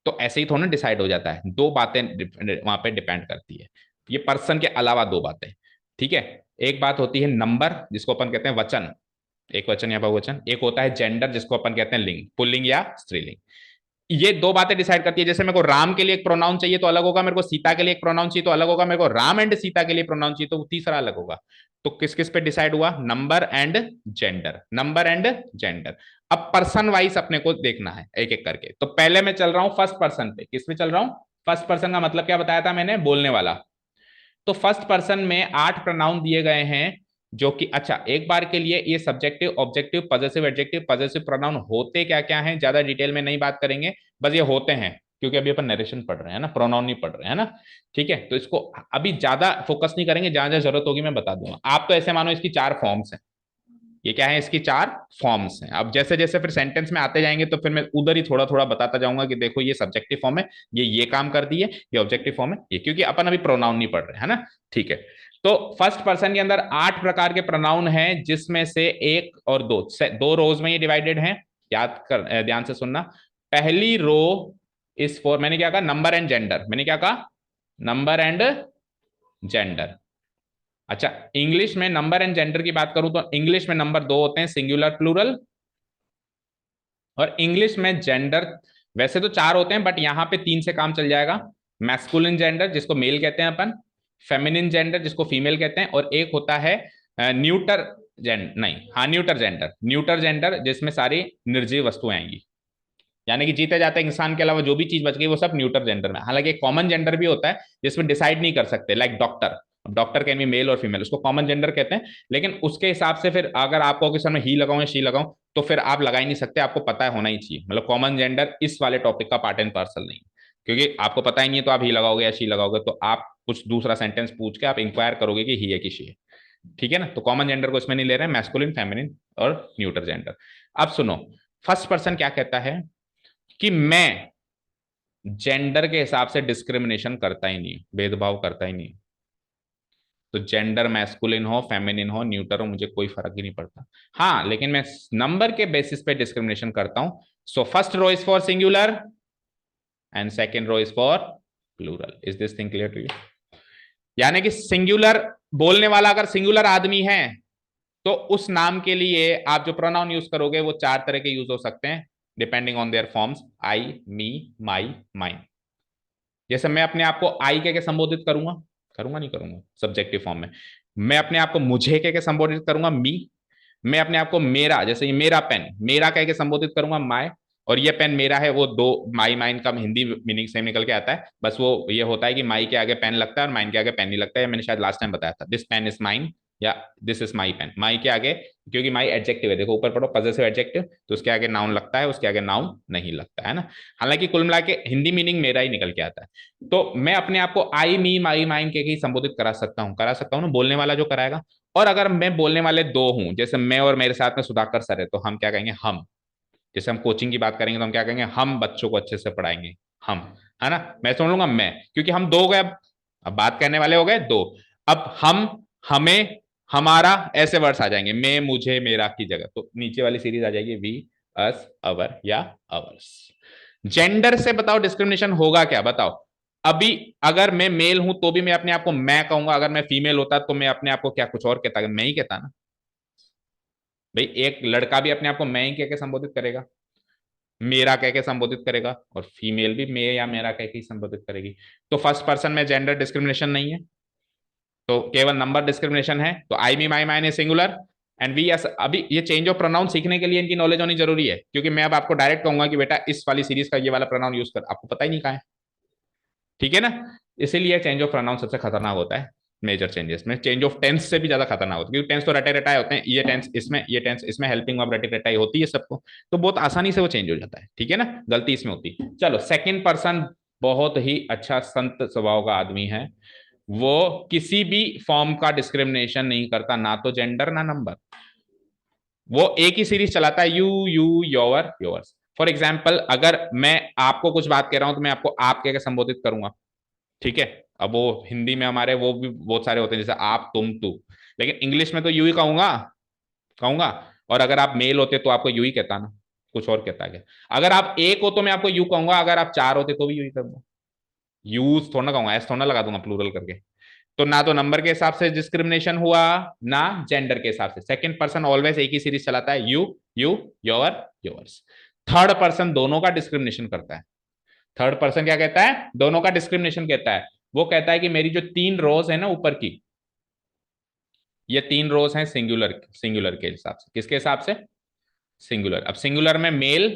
तो ऐसे ही थोड़ा डिसाइड हो जाता है, दो बातें वहां पे डिपेंड करती है, ये पर्सन के अलावा दो बातें। ठीक है, एक बात होती है नंबर, जिसको अपन कहते हैं वचन, एक वचन या बहुवचन। एक होता है जेंडर, जिसको अपन कहते हैं लिंग, पुल्लिंग या स्त्रीलिंग। ये दो बातें डिसाइड करती है। जैसे मेरे को राम के लिए एक प्रोनाउन चाहिए तो अलग होगा, मेरे को सीता के लिए एक प्रोनाउन चाहिए तो अलग होगा, मेरे को राम एंड सीता के लिए प्रोनाउन चाहिए तो तीसरा अलग होगा। तो किस किस पे डिसाइड हुआ? Number and gender, number and gender. अब पर्सन वाइज अपने को देखना है एक एक करके। तो पहले मैं चल रहा हूं फर्स्ट पर्सन पे। किस पे चल रहा हूं? फर्स्ट पर्सन का मतलब क्या बताया था मैंने? बोलने वाला। तो फर्स्ट पर्सन में 8 प्रोनाउन दिए गए हैं, जो कि अच्छा, एक बार के लिए ये subjective, objective, possessive, adjective, possessive pronoun होते क्या क्या हैं, ज्यादा डिटेल में नहीं बात करेंगे, बस ये होते हैं, क्योंकि अभी अपन नरेशन पढ़ रहे हैं ना, प्रोनाउन नहीं पढ़ रहे हैं ना। ठीक है, तो इसको अभी ज्यादा फोकस नहीं करेंगे, जहां जहां जरूरत होगी मैं बता दूंगा। आप तो ऐसे मानो इसकी 4 फॉर्म्स हैं। ये क्या है? इसकी 4 फॉर्म्स हैं। अब जैसे जैसे फिर सेंटेंस में आते जाएंगे तो फिर मैं उधर ही थोड़ा थोड़ा बताता जाऊंगा कि देखो ये सब्जेक्टिव फॉर्म है, ये काम कर दी है, ये ऑब्जेक्टिव फॉर्म है, ये, क्योंकि अपन अभी प्रोनाउन नहीं पढ़ रहे है ना। ठीक है, तो फर्स्ट पर्सन के अंदर 8 प्रकार के प्रोनाउन हैं, जिसमें से एक और दो, दो रोज में ये डिवाइडेड हैं। याद कर, ध्यान से सुनना। पहली रो इज फॉर, मैंने क्या कहा? Number and gender. मैंने क्या कहा? Number and gender. अच्छा, इंग्लिश में नंबर एंड जेंडर की बात करूं तो इंग्लिश में नंबर दो होते हैं, सिंगुलर, प्लूरल। और इंग्लिश में जेंडर वैसे तो 4 होते हैं, बट यहां पे 3 से काम चल जाएगा। मैस्कुलिन जेंडर, जिसको मेल कहते हैं अपन, फेमिनिन जेंडर, जिसको फीमेल कहते हैं, और एक होता है न्यूटर जेंडर, नहीं, हाँ, न्यूटर जेंडर। न्यूटर जेंडर जिसमें सारी निर्जीव वस्तुएं आएंगी, यानी कि जीते जाते इंसान के अलावा जो भी चीज बच गई वो सब न्यूटर जेंडर में। हालांकि एक कॉमन जेंडर भी होता है जिसमें डिसाइड नहीं कर सकते, like doctor. Doctor can be male और फीमेल, उसको कॉमन जेंडर कहते हैं। लेकिन उसके हिसाब से फिर अगर आपको किसी में ही लगाऊं या शी लगाऊं तो फिर आप लगा ही नहीं सकते, आपको पता होना ही चाहिए। मतलब कॉमन जेंडर इस वाले टॉपिक का पार्ट एंड पार्सल नहीं, क्योंकि आपको पता ही नहीं है तो आप ही लगाओगे या शी लगाओगे, तो आप कुछ दूसरा सेंटेंस पूछ के आप इंक्वायर करोगे कि ही है कि शी है। ठीक है ना, तो कॉमन जेंडर को इसमें नहीं ले रहे हैं, मैस्कुलिन, फेमिनिन और न्यूटर जेंडर। अब सुनो, फर्स्ट पर्सन क्या कहता है कि मैं जेंडर के हिसाब से डिस्क्रिमिनेशन करता ही नहीं, भेदभाव करता ही नहीं। तो जेंडर मैस्कुलिन हो, फेमिनिन हो, न्यूटर हो, मुझे कोई फर्क ही नहीं पड़ता। हाँ, लेकिन मैं नंबर के बेसिस पे डिस्क्रिमिनेशन करता हूं। So first row is for singular and second row is for plural. Is this thing clear to you? यानी कि सिंगुलर बोलने वाला अगर सिंगुलर आदमी है तो उस नाम के लिए आप जो प्रोनाउन यूज करोगे वो 4 तरह के यूज हो सकते हैं, depending on their forms. I, me, my, mine. जैसे मैं अपने आप को आई कह के संबोधित करूंगा, करूंगा नहीं करूंगा, सब्जेक्टिव फॉर्म में। मैं अपने आप को मुझे कह के संबोधित करूंगा, मी। मैं अपने आप को मेरा, जैसे ये मेरा पेन, मेरा कह के संबोधित करूंगा, माय। और ये पेन मेरा है, वो दो, माई माइन का हिंदी मीनिंग सेम निकल के आता है, बस वो ये होता है कि माई के आगे पेन लगता है और माइन के आगे पेन नहीं लगता है। मैंने शायद लास्ट टाइम बताया था, दिस पेन इज माइन या दिस इज माई पेन। माई के आगे, क्योंकि माई एडजेक्टिव है, देखो ऊपर पढ़ो, पॉजेसिव एडजेक्टिव, तो उसके आगे नाउन लगता है, उसके आगे नाउन नहीं लगता है ना। हालांकि कुल मिला के हिंदी मीनिंग मेरा ही निकल के आता है। तो मैं अपने आप को आई, मी, माई, माइन के ही संबोधित करा सकता हूँ ना, बोलने वाला जो कराएगा। और अगर मैं बोलने वाले दो हूं, जैसे मैं और मेरे साथ में सुधाकर सर है, तो हम क्या कहेंगे? हम। जैसे हम कोचिंग की बात करेंगे तो हम क्या कहेंगे? हम बच्चों को अच्छे से पढ़ाएंगे, हम, है ना। मैं समझ लूंगा मैं, क्योंकि हम दो हो गए, अब बात करने वाले हो गए दो। अब हम, हमें, हमारा, ऐसे वर्ड्स आ जाएंगे, मैं, मुझे, मेरा की जगह, तो नीचे वाली सीरीज आ जाएगी वी, अस, अवर या अवर्स। जेंडर से बताओ डिस्क्रिमिनेशन होगा क्या? बताओ। अभी अगर मैं मेल हूं तो भी मैं अपने आप को मैं कहूंगा, अगर मैं फीमेल होता तो मैं अपने आप को क्या कुछ और कहता? मैं ही कहता ना। भाई एक लड़का भी अपने आप को मैं ही कह के संबोधित करेगा, मेरा कह के संबोधित करेगा, और फीमेल भी मैं या मेरा कह के ही संबोधित करेगी। तो फर्स्ट पर्सन में जेंडर डिस्क्रिमिनेशन नहीं है, तो केवल नंबर डिस्क्रिमिनेशन है। तो I me my mine a singular and we us. अभी ये चेंज ऑफ प्रोनाउन सीखने के लिए इनकी नॉलेज होनी जरूरी है, क्योंकि मैं अब आपको डायरेक्ट कहूंगा कि बेटा इस वाली सीरीज का ये वाला प्रोनाउन यूज कर, आपको पता ही नहीं कहा है, ठीक है ना। इसीलिए चेंज ऑफ प्रोनाउन सबसे खतरनाक होता है मेजर चेंजेस में। चेंज ऑफ टेंस से भी ज्यादा खतरनाक होता है, क्योंकि टेंस तो रटे रटाए होते हैं, ये टेंस इसमें, ये टेंस इसमें, हेल्पिंग वर्ब रटे रटाई होती है सबको, तो बहुत आसानी से वो चेंज हो जाता है, ठीक है ना, गलती इसमें होती है। चलो सेकंड पर्सन बहुत ही अच्छा संत स्वभाव का आदमी है, वो किसी भी फॉर्म का डिस्क्रिमिनेशन नहीं करता, ना तो जेंडर ना नंबर। वो एक ही सीरीज चलाता है, you you your yours. For example अगर मैं आपको कुछ बात कह रहा हूं तो मैं आपको आप कह के संबोधित करूंगा, ठीक है। अब वो हिंदी में हमारे वो भी बहुत सारे होते हैं, जैसे आप तुम तू, लेकिन इंग्लिश में तो यू ही कहूंगा, कहूंगा। और अगर आप मेल होते तो आपको यू ही कहता ना, कुछ और कहता क्या। अगर आप एक हो तो मैं आपको यू कहूंगा, अगर आप चार होते तो भी यू ही कहूंगा, यूज थोड़ा ना कहूंगा, एस थोड़ा ना लगा दूंगा प्लूरल करके। तो ना तो नंबर के हिसाब से डिस्क्रिमिनेशन हुआ, ना जेंडर के हिसाब से। सेकंड पर्सन ऑलवेज एक ही सीरीज चलाता है, you you your yours. Third person दोनों का डिस्क्रिमिनेशन करता है। थर्ड पर्सन क्या कहता है, दोनों का डिस्क्रिमिनेशन कहता है। वो कहता है कि मेरी जो तीन रोज है ना ऊपर की, ये तीन रोज हैं सिंगुलर, सिंगुलर के हिसाब से। किसके हिसाब से, सिंगुलर। अब सिंगुलर में मेल,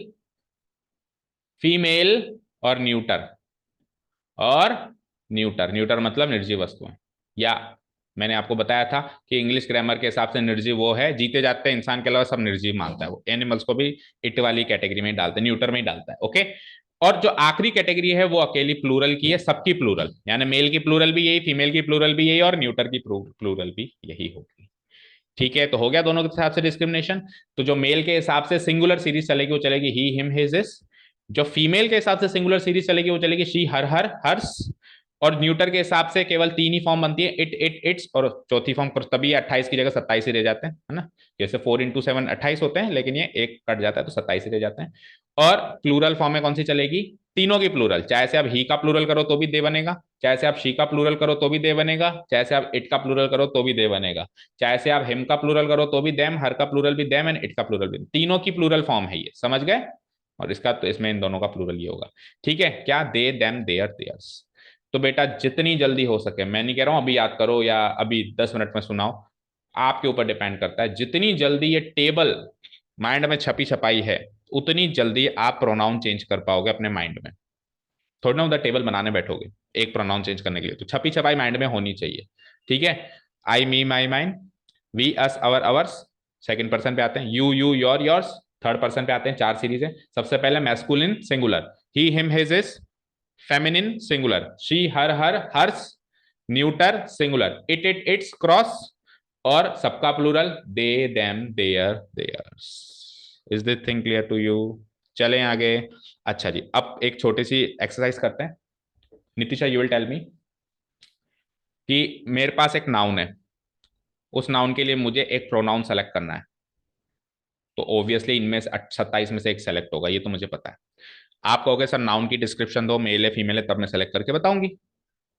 फीमेल और न्यूटर, और न्यूटर, न्यूटर मतलब निर्जीव वस्तुएं। या मैंने आपको बताया था कि इंग्लिश ग्रामर के हिसाब से निर्जीव वो है, जीते जाते हैं इंसान के अलावा सब निर्जीव मानता है वो, एनिमल्स को भी इट वाली कैटेगरी में डालते हैं, न्यूटर में ही डालता है, ओके। और जो आखिरी कैटेगरी है वो अकेली प्लूरल की है, सबकी प्लूरल, यानी मेल की प्लूरल भी यही, फीमेल की प्लूरल भी यही, और न्यूटर की प्लूरल भी यही होगी, ठीक है। तो हो गया दोनों के हिसाब से डिस्क्रिमिनेशन। तो जो मेल के हिसाब से सिंगुलर सीरीज चलेगी वो चलेगी ही हिम हिज हिज। जो फीमेल के हिसाब से सिंगुलर सीरीज चलेगी वो चलेगी शी हर हर हर्स। और न्यूटर के हिसाब से केवल तीन ही फॉर्म बनती है, इट इट इट्स, और चौथी फॉर्म तभी 28 की जगह 27 ही रह जाते हैं, है ना। जैसे 4 into 7 28 होते हैं, लेकिन ये एक कट जाता है तो 27 ही रह जाते हैं। और प्लूरल फॉर्म में कौन सी चलेगी, तीनों की प्लूरल, चाहे से आप ही का प्लूरल करो तो भी दे बनेगा, चाहे से आप शी का प्लूरल करो तो भी दे बनेगा, चाहे से आप इट का प्लूरल करो तो भी दे बनेगा, चाहे से आप हिम का प्लूरल करो तो भी देम, हर का प्लूरल भी देम, एंड इट का प्लूरल भी, तीनों की प्लूरल फॉर्म है ये, समझ गए। और इसका तो इसमें इन दोनों का प्लूरल ये होगा, ठीक है। क्या, दे देम देयर देयर्स। तो बेटा जितनी जल्दी हो सके, मैं नहीं कह रहा हूं अभी याद करो या अभी 10 मिनट में सुनाओ, आपके ऊपर डिपेंड करता है, जितनी जल्दी ये टेबल माइंड में छपी छपाई है उतनी जल्दी आप प्रोनाउन चेंज कर पाओगे अपने माइंड में। थोड़ा ना उधर टेबल बनाने बैठोगे एक प्रोनाउन चेंज करने के लिए, तो छपी छपाई माइंड में होनी चाहिए, ठीक है। I me my mine, we us our ours, second person पे आते हैं, you you your yours, third person पे आते हैं, चार सीरीज है। सबसे पहले masculine singular, he him his his, feminine singular, she her her hers, neuter singular, it it its cross, और सबका plural they them their theirs. Is this thing clear to you. चलें आगे। अच्छा जी, अब एक छोटी सी एक्सरसाइज करते हैं। Nitisha you will tell me कि मेरे पास एक नाउन है, उस नाउन के लिए मुझे एक प्रोनाउन सेलेक्ट करना है। तो ऑब्वियसली इनमें से 27 में से एक सेलेक्ट होगा, ये तो मुझे पता है। आप कहोगे सर नाउन की डिस्क्रिप्शन दो, मेल है फीमेल है, तब मैं सेलेक्ट करके बताऊंगी,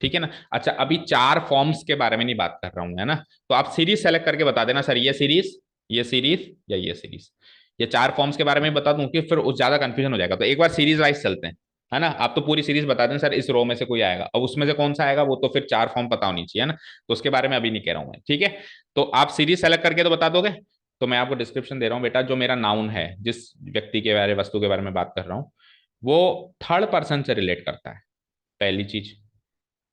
ठीक है ना। अच्छा अभी चार फॉर्म्स के बारे में नहीं बात कर रहा हूं, है ना। तो आप सीरीज सेलेक्ट करके बता देना सर ये सीरीज, ये सीरीज या ये सीरीज। ये चार फॉर्म्स के बारे में बता दूं कि फिर उस ज्यादा कंफ्यूजन हो जाएगा। तो एक बार सीरीज वाइज चलते हैं, है ना। आप तो पूरी सीरीज बता दें सर इस रो में से कोई आएगा, अब उसमें से कौन सा आएगा वो तो फिर चार फॉर्म पता होनी चाहिए, है ना। तो उसके बारे में अभी नहीं कह रहा हूं मैं, ठीक है। तो आप सीरीज सेलेक्ट करके तो बता दोगे। तो मैं आपको डिस्क्रिप्शन दे रहा हूं बेटा, जो मेरा नाउन है, जिस व्यक्ति के बारे वस्तु के बारे में बात कर रहा हूं, वो थर्ड पर्सन से रिलेट करता है, पहली चीज।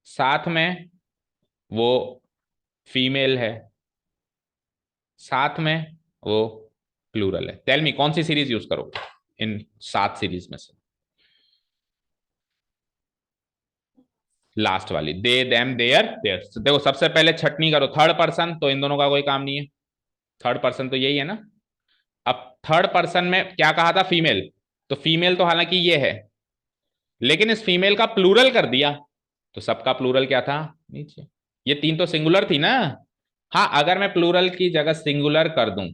साथ में वो फीमेल है, साथ में वो प्लूरल है। टेल मी कौन सी सीरीज यूज करोगे इन 7 सीरीज में से, लास्ट वाली, दे देम देयर देयर। देखो सबसे पहले छटनी करो, थर्ड पर्सन, तो इन दोनों का कोई काम नहीं है, थर्ड पर्सन तो यही है ना। अब थर्ड पर्सन में क्या कहा था, फीमेल, तो फीमेल तो हालांकि ये है, लेकिन इस फीमेल का प्लूरल कर दिया, तो सबका प्लूरल क्या था, नीचे। ये तीन तो सिंगुलर थी ना। हाँ अगर मैं प्लूरल की जगह सिंगुलर कर दूं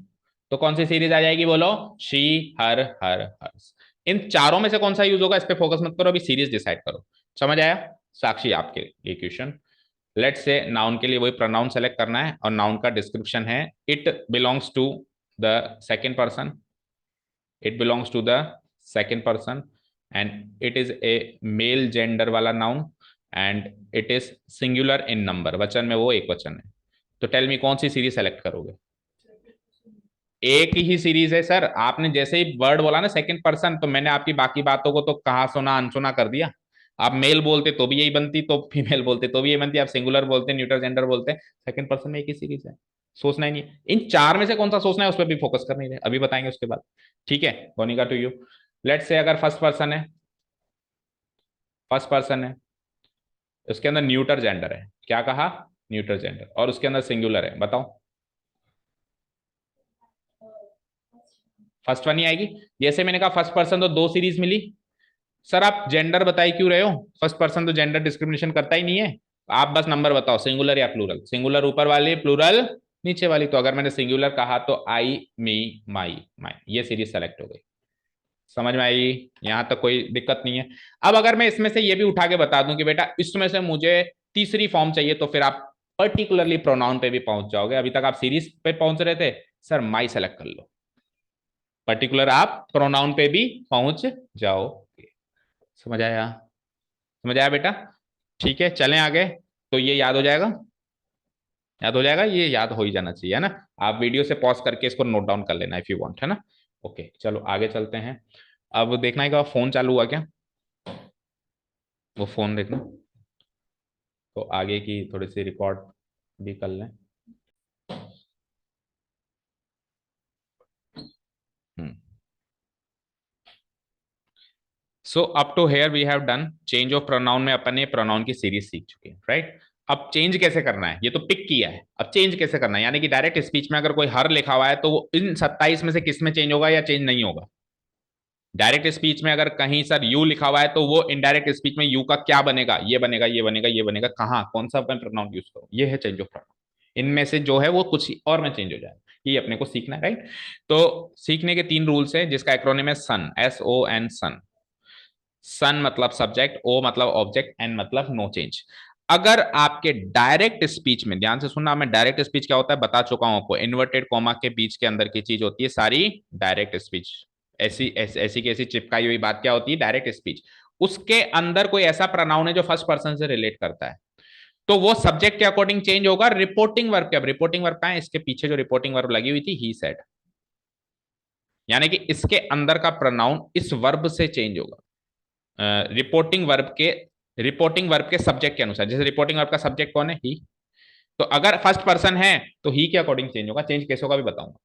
तो कौन सी सीरीज आ जाएगी बोलो, शी हर हर हर्स। इन चारों में से कौन सा यूज होगा इस पे फोकस मत करो, अभी सीरीज डिसाइड करो। समझ आया। साक्षी आपके लिए क्वेश्चन, लेट्स से नाउन के लिए वही प्रोनाउन सेलेक्ट करना है, और नाउन का डिस्क्रिप्शन है it belongs to the second person. It belongs to the second person and it is a male gender वाला noun and it is singular in number. वचन में वो एक वचन है. तो टेल मी कौन सी सीरीज सेलेक्ट करोगे? एक ही सीरीज है सर. आपने जैसे ही वर्ड बोला ना सेकंड पर्सन, तो मैंने आपकी बाकी बातों को तो कहा सुना अनसुना कर दिया. आप मेल बोलते तो भी यही बनती, तो फीमेल बोलते तो भी यही बनती, आप सिंगुलर बोलते न्यूट्रल जेंडर बोलते, सेकंड पर्सन में एक ही सीरीज है. सोचना ही नहीं है. इन चार में से कौन सा सोचना है उस पर भी फोकस कर नहीं रहे, अभी बताएंगे उसके बाद. ठीक है, Monika to you. Let's say अगर फर्स्ट पर्सन है, फर्स्ट पर्सन है, उसके अंदर न्यूट्रल जेंडर है. क्या कहा? Neutral gender. और उसके अंदर सिंगुलर है. बताओ फर्स्ट वन ही आएगी. जैसे मैंने कहा फर्स्ट पर्सन तो दो सीरीज मिली. सर आप जेंडर बताई क्यों रहे हो? फर्स्ट पर्सन तो जेंडर डिस्क्रिमिनेशन करता ही नहीं है. आप बस नंबर बताओ, सिंगुलर या प्लूरल. सिंगुलर ऊपर वाली, प्लूरल नीचे वाली. तो अगर मैंने सिंगुलर कहा तो आई, मी, माई, माई, ये सीरीज सेलेक्ट हो गई. समझ में आई? यहां तक कोई दिक्कत नहीं है. अब अगर मैं इसमें से ये भी उठा के बता दूं कि बेटा इसमें से मुझे तीसरी फॉर्म चाहिए, तो फिर आप पर्टिकुलरली प्रोनाउन पे भी पहुंच जाओगे. अभी तक आप सीरीज पे पहुंच रहे थे, सर माई सेलेक्ट कर लो. पर्टिकुलर आप प्रोनाउन पे भी पहुंच जाओगे. समझ आया? समझ आया बेटा? ठीक है, चलें आगे. तो ये याद हो जाएगा, याद हो जाएगा, ये याद हो ही जाना चाहिए, है ना. आप वीडियो से पॉज करके इसको नोट डाउन कर लेना इफ यू वांट, है ना. ओके चलो आगे चलते हैं. अब देखना है कि फोन चालू हुआ क्या, वो फोन देखना. तो आगे की थोड़ी सी रिकॉर्ड भी कर लें. So up to here we have done change of pronoun में अपन ने प्रोनाउन की सीरीज सीख चुके हैं, राइट. अब चेंज कैसे करना है, ये तो पिक किया है. अब चेंज कैसे करना है, यानी कि डायरेक्ट स्पीच में अगर कोई हर लिखा हुआ है तो वो इन 27 में से किस में चेंज होगा या चेंज नहीं होगा? डायरेक्ट स्पीच में अगर कहीं सर यू लिखा हुआ है तो वो इनडायरेक्ट स्पीच में यू का क्या बनेगा? ये बनेगा, ये बनेगा, ये बनेगा. कहाँ, कौन सा मैं प्रोनाउन यूज करूँ? ये है चेंज ऑफ प्रोनाउन. इनमें से जो है वो कुछ और में चेंज हो जाएगा. ये अपने को सीखना है, राइट. तो सीखने के 3 रूल्स है, जिसका एक्रोनिम है सन, SON, सन. सन मतलब सब्जेक्ट, ओ मतलब ऑब्जेक्ट, एन मतलब नो चेंज. अगर आपके डायरेक्ट स्पीच में, ध्यान से सुनना, मैं डायरेक्ट स्पीच क्या होता है बता चुका हूं आपको. इन्वर्टेड कॉमा के बीच के अंदर की चीज होती है सारी डायरेक्ट स्पीच. ऐसी ऐसी की ऐसी चिपकाई हुई बात क्या होती है? Direct speech. उसके अंदर कोई ऐसा प्रोनाउन है जो फर्स्ट पर्सन से रिलेट करता है, तो वो सब्जेक्ट के अकॉर्डिंग चेंज होगा. रिपोर्टिंग वर्ब के, अब रिपोर्टिंग वर्ब का है, इसके पीछे जो रिपोर्टिंग वर्ब लगी हुई थी, ही सेड, यानी कि इसके अंदर का प्रोनाउन इस वर्ब से चेंज होगा. रिपोर्टिंग वर्ब के सब्जेक्ट के अनुसार. जैसे रिपोर्टिंग वर्ब का सब्जेक्ट कौन है? ही. तो अगर फर्स्ट पर्सन है तो ही के अकॉर्डिंग चेंज होगा. चेंज कैसे होगा भी बताऊंगा.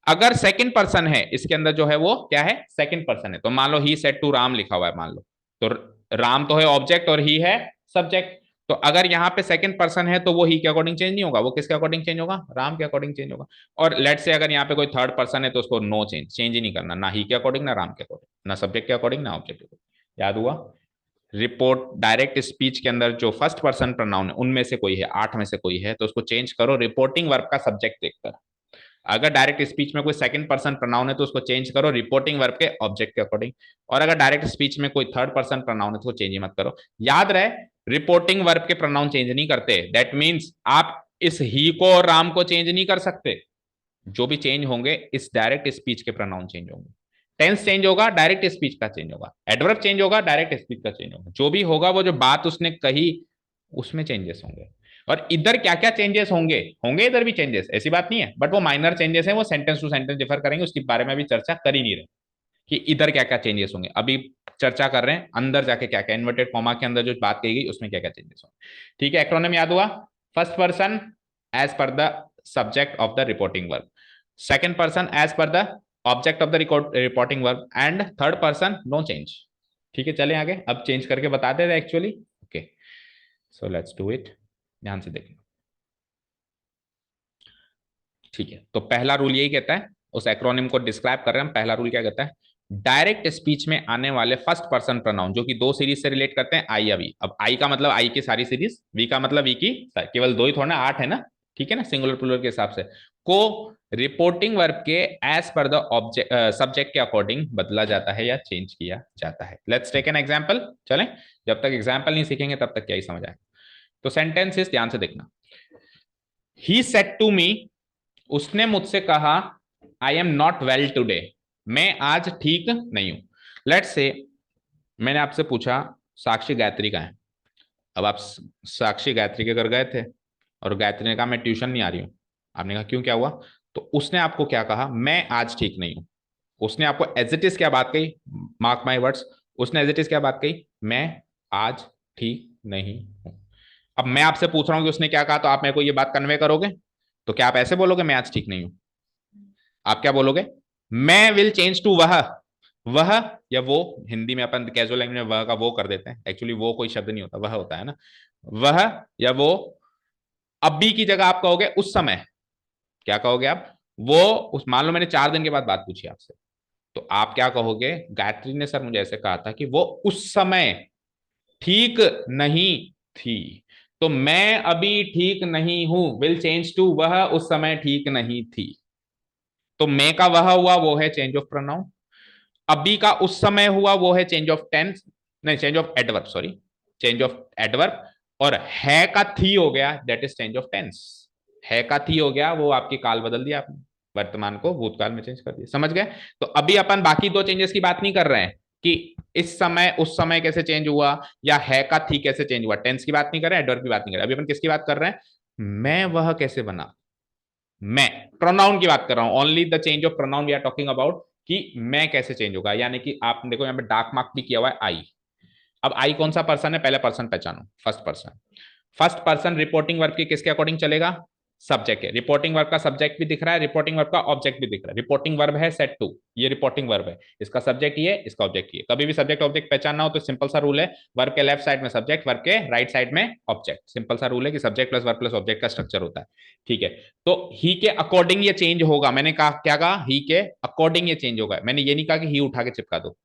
अगर सेकंड पर्सन है, इसके अंदर जो है वो क्या है? सेकंड पर्सन है. तो मान लो ही सेड टू राम लिखा हुआ है, मान लो. तो राम तो है ऑब्जेक्ट और ही है सब्जेक्ट. तो अगर यहाँ पे सेकंड पर्सन है तो वो ही के अकॉर्डिंग चेंज नहीं होगा, वो किसके अकॉर्डिंग चेंज होगा? राम के अकॉर्डिंग चेंज होगा. और लेट से अगर यहाँ पे कोई थर्ड पर्सन है तो उसको नो चेंज, चेंज ही नहीं करना, ना ही के अकॉर्डिंग, ना राम के अकॉर्डिंग, ना सब्जेक्ट के अकॉर्डिंग, ना ऑब्जेक्ट के अकॉर्डिंग. याद हुआ? रिपोर्ट डायरेक्ट स्पीच के अंदर जो फर्स्ट पर्सन प्रोनाउन है उनमें से कोई है, 8 में से कोई है, तो उसको चेंज करो रिपोर्टिंग वर्ब का सब्जेक्ट देखकर. अगर डायरेक्ट स्पीच में कोई सेकंड पर्सन प्रोनाउन है तो उसको चेंज करो रिपोर्टिंग वर्ब के ऑब्जेक्ट के अकॉर्डिंग. और अगर डायरेक्ट स्पीच में कोई थर्ड पर्सन प्रोनाउन है तो चेंज ही मत करो. याद रहे, रिपोर्टिंग वर्ब के प्रोनाउन चेंज नहीं करते. दैट मीन्स आप इस ही को और राम को चेंज नहीं कर सकते. जो भी चेंज होंगे इस डायरेक्ट स्पीच के प्रोनाउन चेंज होंगे. टेंस चेंज होगा, डायरेक्ट स्पीच का चेंज होगा. एडवर्ब चेंज होगा, डायरेक्ट स्पीच का चेंज होगा. जो भी होगा वो जो बात उसने कही उसमें चेंजेस होंगे. और इधर क्या क्या चेंजेस होंगे, होंगे इधर भी चेंजेस, ऐसी बात नहीं है, बट वो माइनर चेंजेस हैं, वो सेंटेंस टू सेंटेंस डिफर करेंगे, उसके बारे में अभी चर्चा कर ही नहीं रहे कि इधर क्या क्या चेंजेस होंगे. अभी चर्चा कर रहे हैं अंदर जाके क्या क्या इन्वर्टेड कॉमा के अंदर जो बात कही गई उसमें क्या क्या चेंजेस होंगे. ठीक है, एक्रोनिम याद हुआ. First person as per the subject of the reporting verb, second person as per the object of the reporting verb, and third person no change. ठीक है, चलें आगे. अब चेंज करके बताते थे actually. Okay so let's do it. ध्यान से देखना. ठीक है, तो पहला रूल यही कहता है, उस एक्रोनिम को डिस्क्राइब कर रहे हैं. पहला रूल क्या कहता है? डायरेक्ट स्पीच में आने वाले फर्स्ट पर्सन प्रोनाउन जो कि दो सीरीज से रिलेट करते हैं, आई या वी. अब आई का मतलब आई की सारी सीरीज, वी का मतलब वी की केवल दो ही, थोड़ा 8 है ना. ठीक है ना, सिंगुलर प्लूरल के हिसाब से. को रिपोर्टिंग वर्ब के as per the object subject के अकॉर्डिंग बदला जाता है या चेंज किया जाता है. Let's take an example. चलें, जब तक एग्जांपल नहीं सीखेंगे तब तक क्या ही समझ आएगा. तो सेंटेंसेस ध्यान से देखना. ही सेड टू मी, उसने मुझसे कहा, I am not well today, मैं आज ठीक नहीं हूं। लेट्स से मैंने आपसे पूछा साक्षी गायत्री का है। अब आप साक्षी गायत्री के घर गए थे और गायत्री ने कहा मैं ट्यूशन नहीं आ रही हूँ। आपने कहा क्यों, क्या हुआ? तो उसने आपको क्या कहा? मैं आज ठीक नहीं हूँ। उसने आपको एज इट इज क्या बात कही? मार्क माई वर्ड्स, उसने एज इट इज क्या बात कही? मैं आज ठीक नहीं हूँ। अब मैं आपसे पूछ रहा हूँ कि उसने क्या कहा, तो आप मेरे को ये बात कन्वे करोगे? तो क्या आप ऐसे बोलोगे मैं आज ठीक नहीं हूँ? आप क्या बोलोगे? मैं विल चेंज टू वह, वह या वो। हिंदी में अपन कैजुअल लैंग्वेज में वह का वो कर देते हैं, एक्चुअली वो कोई शब्द नहीं होता, वह होता है ना। वह या वो। अभी की जगह आप कहोगे उस समय। क्या कहोगे आप? वो उस, मान लो मैंने 4 दिन के बाद बात पूछी आपसे, तो आप क्या कहोगे? गायत्री ने सर मुझे ऐसे कहा था कि वो उस समय ठीक नहीं थी। तो मैं अभी ठीक नहीं हूं विल चेंज टू वह उस समय ठीक नहीं थी। तो मैं का वह हुआ वो है चेंज ऑफ प्रोनाउन। अभी का उस समय हुआ वो है चेंज ऑफ टेंस, नहीं change of adverb, sorry, change of adverb. और है का थी हो गया, that is change of tense. है का थी हो गया, वो आपकी काल बदल दिया आपने, वर्तमान को भूतकाल में चेंज कर दिया। समझ गए? तो अभी अपन बाकी दो चेंजेस की बात नहीं कर रहे हैं कि इस समय उस समय कैसे चेंज हुआ या है का थी कैसे चेंज हुआ, टेंस की बात नहीं कर रहे हैं, एडवर्ब की बात नहीं कर रहे हैं। अभी अपन किसकी बात कर रहे हैं? मैं वह कैसे बना। मैं प्रोनाउन की बात कर रहा हूं, only the change of pronoun we are talking about, कि मैं कैसे चेंज होगा। यानी कि आप देखो यहाँ पे डार्क मार्क भी किया हुआ है आई। अब आई कौन सा पर्सन है? पहले पर्सन पहचानो, first person. First person reporting verb के किसके अकॉर्डिंग चलेगा? सब्जेक्ट है। रिपोर्टिंग वर्ब का सब्जेक्ट भी दिख रहा है, रिपोर्टिंग वर्ब का ऑब्जेक्ट भी दिख रहा है। रिपोर्टिंग वर्ब है सेट टू, ये रिपोर्टिंग वर्ब है, इसका सब्जेक्ट ये, इसका ऑब्जेक्ट ये। कभी भी सब्जेक्ट ऑब्जेक्ट पहचानना हो तो सिंपल सा रूल है, वर्ब के लेफ्ट साइड में सब्जेक्ट, वर्ब के राइट साइड में ऑब्जेक्ट। सिंपल सा रूल है कि subject plus verb plus object का स्ट्रक्चर होता है। ठीक है, तो ही के अकॉर्डिंग ये चेंज होगा। मैंने कहा क्या कहा? ही के अकॉर्डिंग ये चेंज होगा। मैंने ये नहीं कहा कि ही उठा के चिपका दो।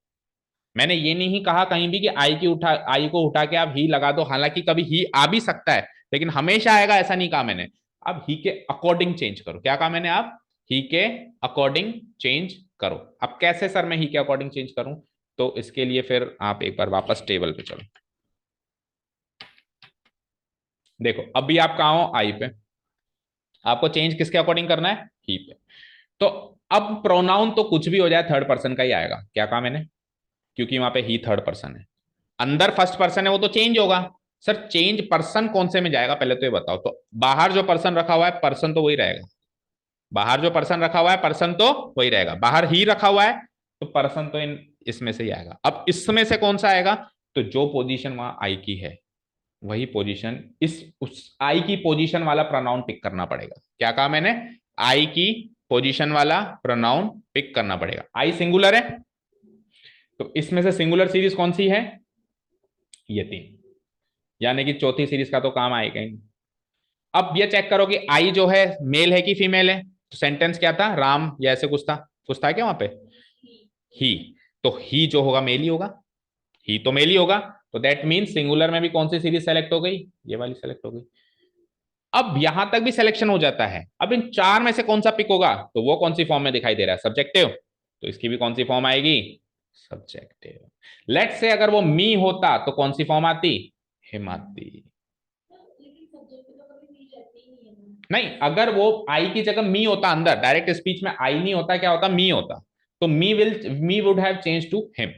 मैंने ये नहीं कहा कहीं भी कि आई को उठा के आप ही लगा दो, हालांकि कभी ही आ भी सकता है लेकिन हमेशा आएगा ऐसा नहीं कहा मैंने। अब ही के अकॉर्डिंग चेंज करो। क्या कहा मैंने? आप ही के अकॉर्डिंग चेंज करो। अब कैसे सर मैं ही के अकॉर्डिंग चेंज करूं? तो इसके लिए फिर आप एक बार वापस टेबल पे चलो। देखो अभी आप कहा हो? आई पे। आपको चेंज किसके अकॉर्डिंग करना है? ही पे। तो अब प्रोनाउन तो कुछ भी हो जाए थर्ड पर्सन का ही आएगा। क्या कहा मैंने? क्योंकि वहां पे ही थर्ड पर्सन है, अंदर फर्स्ट पर्सन है, वो तो चेंज होगा। सर चेंज पर्सन कौन से में जाएगा पहले तो ये बताओ। तो बाहर जो पर्सन रखा हुआ है पर्सन तो वही रहेगा। बाहर जो पर्सन रखा हुआ है पर्सन तो वही रहेगा। बाहर ही रखा हुआ है तो पर्सन तो इन इसमें से ही आएगा। अब इसमें से कौन सा आएगा? तो जो पोजीशन वहां आई की है वही पोजीशन इस उस आई की पोजीशन वाला प्रोनाउन पिक करना पड़ेगा। क्या कहा मैंने? आई की पोजीशन वाला प्रोनाउन पिक करना पड़ेगा। आई सिंगुलर है तो इसमें से सिंगुलर सीरीज कौन सी है? ये तीन, यानी कि चौथी सीरीज का तो काम आएगा ही। अब ये चेक करो कि आई जो है मेल है कि फीमेल है। तो सेंटेंस क्या था? राम या ऐसे कुछ था क्या वहां पे? ही। तो ही जो होगा मेल ही होगा, ही तो मेल ही होगा। तो दैट मीन सिंगुलर में भी कौन सी सीरीज सेलेक्ट हो गई? ये वाली सेलेक्ट हो गई। अब यहां तक भी सिलेक्शन हो जाता है। अब इन चार में से कौन सा पिक होगा? तो वो कौन सी फॉर्म में दिखाई दे रहा है? सब्जेक्टिव। तो इसकी भी कौन सी फॉर्म आएगी? सब्जेक्टिव। लेट्स से अगर वो मी होता तो कौन सी फॉर्म आती? हिम आती। नहीं, अगर वो आई की जगह मी होता, अंदर डायरेक्ट स्पीच में आई नहीं होता, क्या होता? मी होता। तो me would have change to him.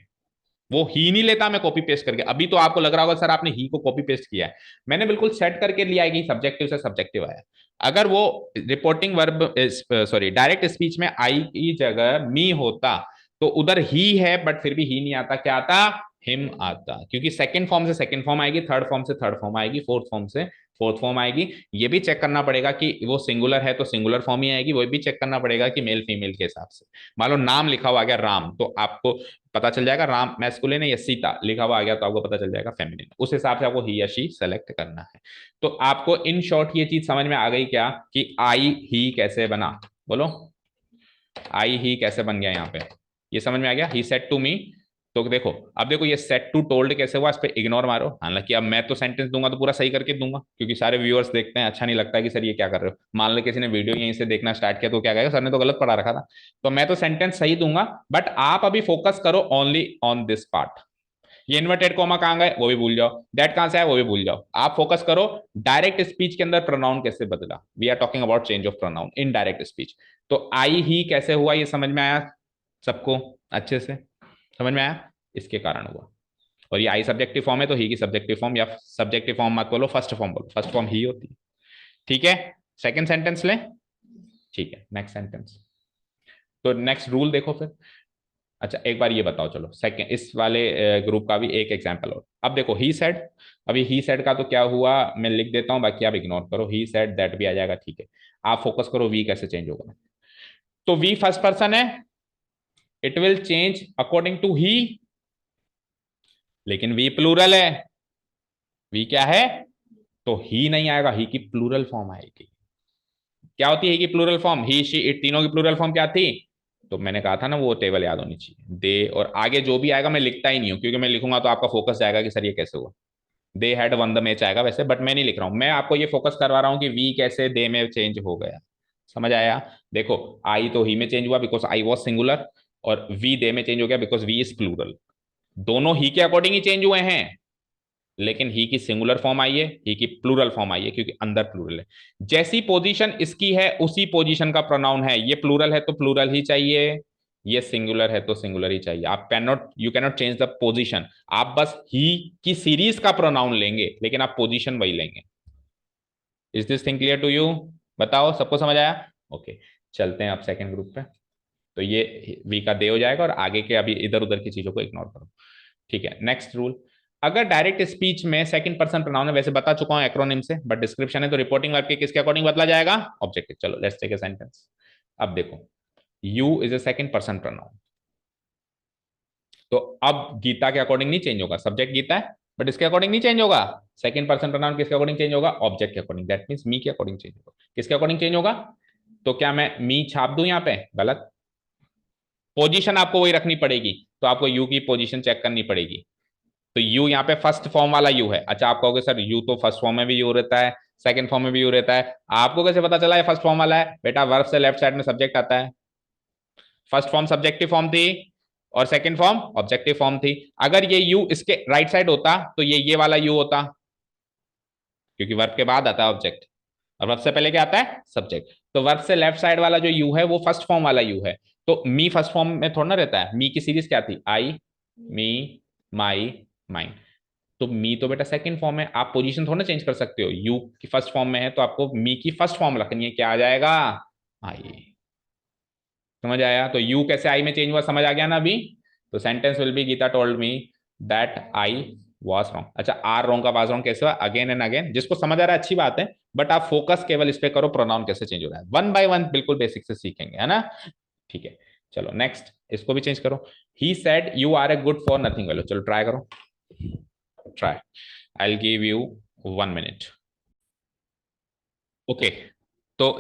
वो ही नहीं लेता मैं कॉपी पेस्ट करके। अभी तो आपको लग रहा होगा सर आपने ही को कॉपी पेस्ट किया है। मैंने बिल्कुल सेट करके लिया है कि सब्जेक्टिव से सब्जेक्टिव आया। अगर वो reporting verb sorry direct speech में आई की जगह मी होता तो उधर ही है बट फिर भी ही नहीं आता, क्या आता? हिम आता। क्योंकि सेकंड फॉर्म से सेकंड फॉर्म आएगी, थर्ड फॉर्म से थर्ड फॉर्म आएगी, फोर्थ फॉर्म से फोर्थ फॉर्म आएगी। ये भी चेक करना पड़ेगा कि वो सिंगुलर है तो सिंगुलर फॉर्म ही आएगी। वो भी चेक करना पड़ेगा कि मेल फीमेल के हिसाब से। मान लो नाम लिखा हुआ आ गया राम तो आपको पता चल जाएगा राम मैस्कुलिन है या सीता लिखा हुआ आ गया तो आपको पता चल जाएगा फेमिनिन। उस हिसाब से आपको ही या शी सेलेक्ट करना है। तो आपको इन शॉर्ट ये चीज समझ में आ गई क्या कि आई ही कैसे बना? बोलो, आई ही कैसे बन गया यहाँ पे? ये समझ में आ गया? He said to me. तो देखो, अब देखो ये सेट टू टोल्ड कैसे हुआ, इस पे इग्नोर मारो। हालांकि अब मैं तो सेंटेंस दूंगा तो पूरा सही करके दूंगा क्योंकि सारे व्यूअर्स देखते हैं, अच्छा नहीं लगता कि सर ये क्या कर रहे हो। मान लो किसी ने वीडियो यहीं से देखना स्टार्ट किया तो क्या कहेगा, सर ने तो गलत पढ़ा रखा था। तो मैं तो सेंटेंस सही दूंगा बट आप अभी फोकस करो ओनली ऑन दिस पार्ट। ये इन्वर्टेड कॉमा कहां गए वो भी भूल जाओ, दैट कहां से है वो भी भूल जाओ। आप फोकस करो डायरेक्ट स्पीच के अंदर प्रोनाउन कैसे बदला। We are talking about change of pronoun in direct speech. तो आई ही कैसे हुआ ये समझ में आया सबको अच्छे से समझ में आया, इसके कारण हुआ। और ये आई सब्जेक्टिव फॉर्म है तो ही की सब्जेक्टिव फॉर्म, या सब्जेक्टिव फॉर्म मत बोलो, फर्स्ट फॉर्म बोलो, फर्स्ट फॉर्म ही होती है। ठीक है, सेकंड सेंटेंस ले। ठीक है, नेक्स्ट सेंटेंस। तो नेक्स्ट रूल देखो फिर। अच्छा एक बार ये बताओ, चलो सेकंड इस वाले ग्रुप का भी एक एग्जांपल और। अब देखो ही सेड, अभी ही सेड का तो क्या हुआ मैं लिख देता हूं, बाकी आप इग्नोर करो, ही सेड दैट भी आ जाएगा। ठीक है, आप फोकस करो वी कैसे चेंज होगा। तो वी फर्स्ट पर्सन है, it will change according to he, लेकिन वी प्लूरल है, वी क्या है, तो ही नहीं आएगा, ही की प्लूरल फॉर्म आएगी। क्या होती है कि plural form, he she it, तीनों की प्लूरल फॉर्म क्या थी, तो मैंने कहा था ना वो टेबल याद होनी चाहिए। दे, और आगे जो भी आएगा मैं लिखता ही नहीं हूं, क्योंकि मैं लिखूंगा तो आपका फोकस जाएगा कि सर ये कैसे हुआ। They had one the match आएगा वैसे, बट मैं नहीं लिख रहा हूं, मैं आपको ये फोकस करवा रहा हूं कि वी कैसे दे में चेंज हो गया। समझ आया। देखो आई तो ही में चेंज हुआ बिकॉज आई वॉज सिंगुलर, और वी दे में चेंज हो गया बिकॉज वी इज प्लूरल। दोनों ही के अकॉर्डिंग ही चेंज हुए हैं, लेकिन ही की सिंगुलर फॉर्म आई है, ही की प्लूरल फॉर्म आई है, क्योंकि अंदर प्लूरल है। जैसी पोजीशन इसकी है उसी पोजीशन का प्रोनाउन है, ये प्लूरल है तो प्लूरल ही चाहिए, ये सिंगुलर है तो सिंगुलर ही चाहिए। आप you cannot change the position, आप बस ही की सीरीज का प्रोनाउन लेंगे, लेकिन आप पोजीशन वही लेंगे। Is this thing clear to you, बताओ सबको समझ आया। ओके, चलते हैं आप सेकेंड ग्रुप पे। तो ये वी का दे हो जाएगा, और आगे के अभी इधर उधर की चीजों को इग्नोर करो। ठीक है, नेक्स्ट रूल। अगर डायरेक्ट स्पीच में सेकंड पर्सन प्रोनाउन है, वैसे बता चुका हूं एक्रोनिम से, बट डिस्क्रिप्शन है तो रिपोर्टिंग वर्ब के किसके अकॉर्डिंग बदला जाएगा, ऑब्जेक्टिव। चलो लेट्स टेक अ सेंटेंस। अब देखो you is a second person pronoun, तो अब गीता के अकॉर्डिंग नहीं चेंज होगा, सब्जेक्ट गीता है बट इसके अकॉर्डिंग नहीं चेंज होगा। सेकंड पर्सन प्रोनाउन किसके अकॉर्डिंग चेंज होगा, ऑब्जेक्ट के अकॉर्डिंग, दैट मींस मी के अकॉर्डिंग चेंज होगा। किसके अकॉर्डिंग चेंज होगा, तो क्या मैं मी छाप दूं यहाँ पे, गलत। पोजीशन आपको वही रखनी पड़ेगी, तो आपको यू की पोजीशन चेक करनी पड़ेगी। तो यू यहाँ पे फर्स्ट फॉर्म वाला यू है। अच्छा आप कहोगे सर यू तो फर्स्ट फॉर्म में भी यू रहता है, सेकंड फॉर्म में भी यू रहता है, आपको कैसे पता चला ये फर्स्ट फॉर्म वाला है, बेटा वर्ब से लेफ्ट साइड में सब्जेक्ट आता है। फर्स्ट फॉर्म सब्जेक्टिव फॉर्म थी और सेकंड फॉर्म ऑब्जेक्टिव फॉर्म थी। अगर ये यू इसके राइट साइड होता तो ये वाला यू होता, क्योंकि वर्ब के बाद आता है ऑब्जेक्ट, और वर्ब से पहले क्या आता है, सब्जेक्ट। तो वर्ब से लेफ्ट साइड वाला जो यू है वो फर्स्ट फॉर्म वाला यू है। तो मी फर्स्ट फॉर्म में थोड़ा ना रहता है, मी की सीरीज क्या थी, आई, मी, माई, माइन। तो मी तो बेटा सेकंड फॉर्म है, आप पोजीशन थोड़ा चेंज कर सकते हो, यू की फर्स्ट फॉर्म में है तो आपको मी की फर्स्ट फॉर्म रखनी है, क्या आ जाएगा, आई। समझ आया। तो यू कैसे आई में चेंज हुआ, समझ आ गया ना अभी। तो sentence will be Gita told me that I was wrong. अच्छा आर रॉन्ग का वाज रॉन्ग कैसे हुआ, अगेन एंड अगेन, जिसको समझ आ रहा है अच्छी बात है, बट आप फोकस केवल इस पे करो, प्रोनाउन कैसे चेंज हो रहा है, वन बाय वन बिल्कुल बेसिक से सीखेंगे, है ना। ठीक है, चलो नेक्स्ट, इसको भी चेंज करो। He said you are a good for nothing fellow, चलो ट्राई करो, try, I will give you 1 minute. Okay, तो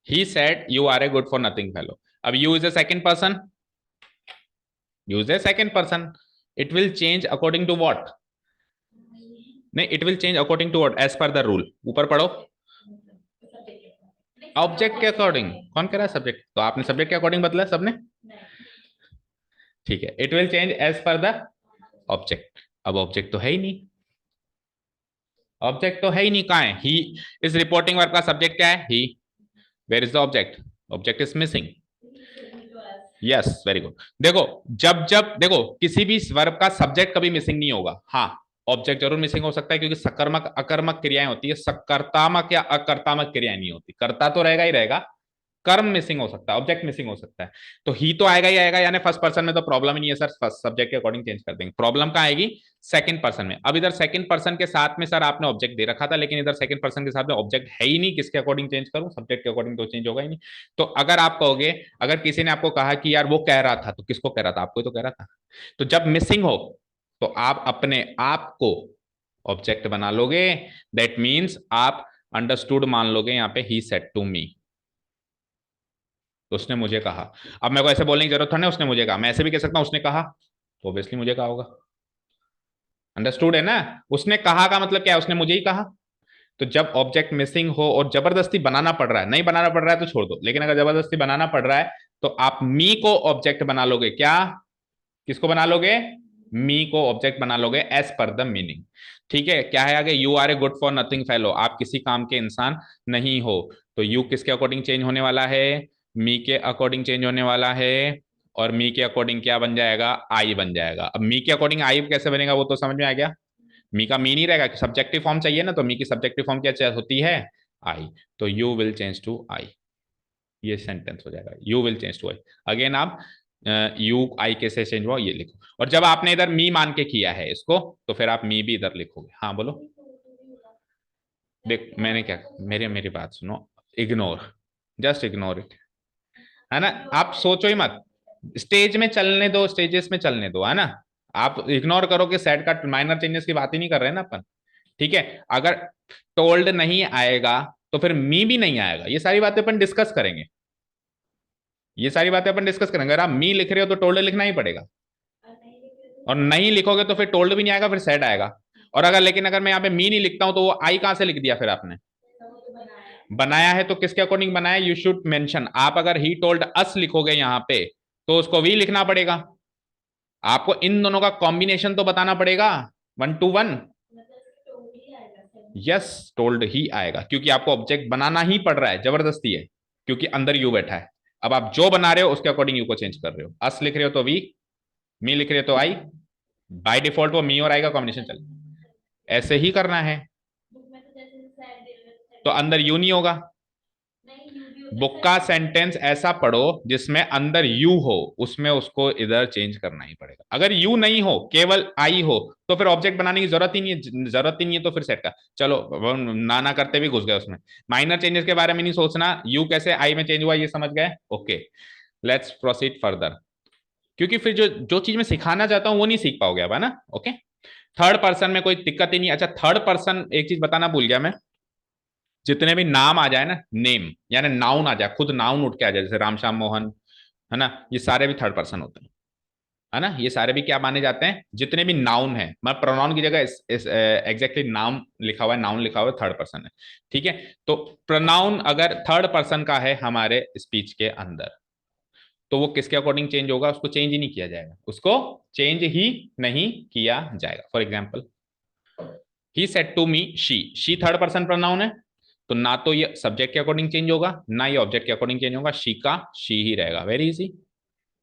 he said you are a good for nothing fellow। अब you is a second person, you is a second person, it will change according to what, नहीं it will change according to what, as per the rule, ऊपर पढ़ो। Object के according, कौन कह रहा है subject, तो आपने सब्जेक्ट के अकॉर्डिंग बदला सबने। ठीक है, it will change as per the object. अब ऑब्जेक्ट तो है ही नहीं, ऑब्जेक्ट तो है ही नहीं, कहाँ है, ही इस रिपोर्टिंग वर्ब का सब्जेक्ट क्या है, he, where is the object, object is missing. Yes very good. देखो जब जब देखो किसी भी वर्ब का सब्जेक्ट कभी मिसिंग नहीं होगा, हाँ ऑब्जेक्ट जरूर मिसिंग हो सकता है, क्योंकि सकर्मक अकर्मक क्रियाएं होती है, सकर्तामक या अकर्तामक क्रियाएं नहीं होती, कर्ता तो रहेगा ही रहेगा, कर्म मिसिंग हो सकता है, ऑब्जेक्ट मिसिंग हो सकता है। तो ही तो आएगा ही आएगा, यानी फर्स्ट पर्सन में तो प्रॉब्लम ही नहीं है सर, फर्स्ट सब्जेक्ट के अकॉर्डिंग चेंज कर देंगे। प्रॉब्लम कहाँ आएगी, सेकंड पर्सन में। अब इधर सेकंड पर्सन के साथ में सर आपने ऑब्जेक्ट दे रखा था, लेकिन इधर सेकंड पर्सन के साथ में ऑब्जेक्ट है ही नहीं, किसके अकॉर्डिंग चेंज करूं, सब्जेक्ट के अकॉर्डिंग तो चेंज होगा ही नहीं। तो अगर आप कहोगे, अगर किसी ने आपको कहा कि यार वो कह रहा था, तो किसको कह रहा था, आपको ही तो कह रहा था। तो जब मिसिंग हो तो आप अपने आप को ऑब्जेक्ट बना लोगे, दैट मीन्स आप अंडरस्टूड मान लोगे, यहाँ पे ही सेड टू मी, तो उसने मुझे कहा। अब मेरे को ऐसे बोलने की जरूरत नहीं, उसने मुझे कहा, मैं ऐसे भी कह सकता हूं उसने कहा, तो ऑब्वियसली मुझे कहा होगा, अंडरस्टूड है ना। उसने कहा का मतलब क्या है, उसने मुझे ही कहा। तो जब ऑब्जेक्ट मिसिंग हो और जबरदस्ती बनाना पड़ रहा है, नहीं बनाना पड़ रहा है तो छोड़ दो, लेकिन अगर जबरदस्ती बनाना पड़ रहा है तो आप मी को ऑब्जेक्ट बना लोगे, क्या, किसको बना लोगे, मी को ऑब्जेक्ट बना लोगे एज पर द मीनिंग। ठीक है, क्या है आगे, you are a good for nothing fellow, आप किसी काम के इंसान नहीं हो। तो यू किसके अकॉर्डिंग चेंज होने वाला है, मी के अकॉर्डिंग चेंज होने वाला है, और मी के अकॉर्डिंग क्या बन जाएगा, आई बन जाएगा। अब मी के अकॉर्डिंग आई कैसे बनेगा वो तो समझ में आ गया। मी का मी नहीं रहेगा, सब्जेक्टिव फॉर्म चाहिए ना, तो मी की सब्जेक्टिव फॉर्म क्या होती है, आई। तो you will change to I, ये सेंटेंस हो जाएगा, you will change to I. Again आप यू आई कैसे चेंज हुआ ये लिखो, और जब आपने इधर मी मान के किया है इसको, तो फिर आप मी भी इधर लिखोगे। हाँ बोलो। देख मैंने क्या, मेरे मेरी बात सुनो, इग्नोर, जस्ट इग्नोर इट, है ना। आप सोचो ही मत, स्टेज में चलने दो, स्टेजेस में चलने दो, है ना। आप इग्नोर करो कि सेट का माइनर चेंजेस की बात ही नहीं कर रहे हैं ना अपन। ठीक है, अगर टोल्ड नहीं आएगा तो फिर मी भी नहीं आएगा, ये सारी बातें अपन डिस्कस करेंगे, ये सारी बातें अपन डिस्कस करेंगे। अगर आप मी लिख रहे हो तो टोल्ड लिखना ही पड़ेगा, और नहीं लिखोगे तो फिर टोल्ड भी नहीं आएगा, फिर सेट आएगा। और अगर लेकिन अगर मैं यहाँ पे मी नहीं लिखता हूं तो वो आई कहां से लिख दिया फिर आपने, बनाया है तो किसके अकॉर्डिंग बनाया, यू शुड मेंशन। आप अगर ही टोल्ड अस लिखोगे यहाँ पे तो उसको भी लिखना पड़ेगा, आपको इन दोनों का कॉम्बिनेशन तो बताना पड़ेगा, 1 to 1। यस, टोल्ड ही आएगा, क्योंकि आपको ऑब्जेक्ट बनाना ही पड़ रहा है, जबरदस्ती है, क्योंकि अंदर यू बैठा है। अब आप जो बना रहे हो उसके अकॉर्डिंग यू को चेंज कर रहे हो, अस लिख रहे हो तो वी, मी लिख रहे हो तो आई, बाय डिफॉल्ट वो मी और आई का कॉम्बिनेशन चले, ऐसे ही करना है। तो अंदर यू नहीं होगा, बुक का सेंटेंस ऐसा पढ़ो जिसमें अंदर यू हो, उसमें उसको इधर चेंज करना ही पड़ेगा। अगर यू नहीं हो, केवल आई हो, तो फिर ऑब्जेक्ट बनाने की जरूरत ही नहीं है, जरूरत ही नहीं है, तो फिर सेट का चलो ना करते भी घुस गए उसमें। माइनर चेंजेस के बारे में नहीं सोचना, यू कैसे आई में चेंज हुआ ये समझ गए, ओके। लेट्स प्रोसीड फर्दर, क्योंकि फिर जो जो चीज मैं सिखाना चाहता हूं वो नहीं सीख पाओगे अब, है ना। ओके, थर्ड पर्सन में कोई दिक्कत ही नहीं। अच्छा, थर्ड पर्सन एक चीज बताना भूल गया मैं, जितने भी नाम आ जाए ना, नेम यानी नाउन आ जाए, खुद नाउन उठ के आ जाए, जैसे राम श्याम मोहन, है ना, ये सारे भी थर्ड पर्सन होते हैं, है ना। ये सारे भी क्या माने जाते हैं, जितने भी नाउन है, मतलब प्रोनाउन की जगह इस एग्जैक्टली नाम लिखा हुआ है, नाउन लिखा हुआ है, थर्ड पर्सन है। ठीक है, तो प्रोनाउन अगर थर्ड पर्सन का है हमारे स्पीच के अंदर, तो वो किसके अकॉर्डिंग चेंज होगा, उसको चेंज ही नहीं किया जाएगा, उसको चेंज ही नहीं किया जाएगा। For example, he said to me she third person pronoun है, तो ना तो ये सब्जेक्ट के अकॉर्डिंग चेंज होगा, ना ये ऑब्जेक्ट के अकॉर्डिंग चेंज होगा, शी का शी ही रहेगा, वेरी इजी,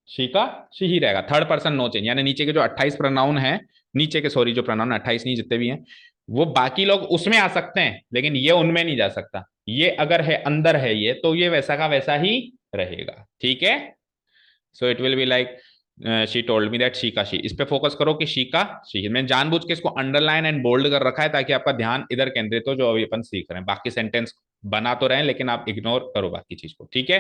शी का शी ही रहेगा, थर्ड पर्सन नो चेंज। यानी नीचे के जो 28 प्रोनाउन है, नीचे के सॉरी जो प्रोनाउन 28 नहीं जितने भी हैं, वो बाकी लोग उसमें आ सकते हैं, लेकिन ये उनमें नहीं जा सकता। ये अगर है अंदर है ये, तो ये वैसा का वैसा ही रहेगा। ठीक है, सो it will be like she told me that, she का शी, इस पे फोकस करो कि शी का शी। मैंने जानबूझ के इसको अंडरलाइन एंड बोल्ड कर रखा है ताकि आपका ध्यान इधर केंद्रित हो, जो अभी अपन सीख रहे हैं। बाकी सेंटेंस बना तो रहे हैं, लेकिन आप इग्नोर करो बाकी चीज को। ठीक है,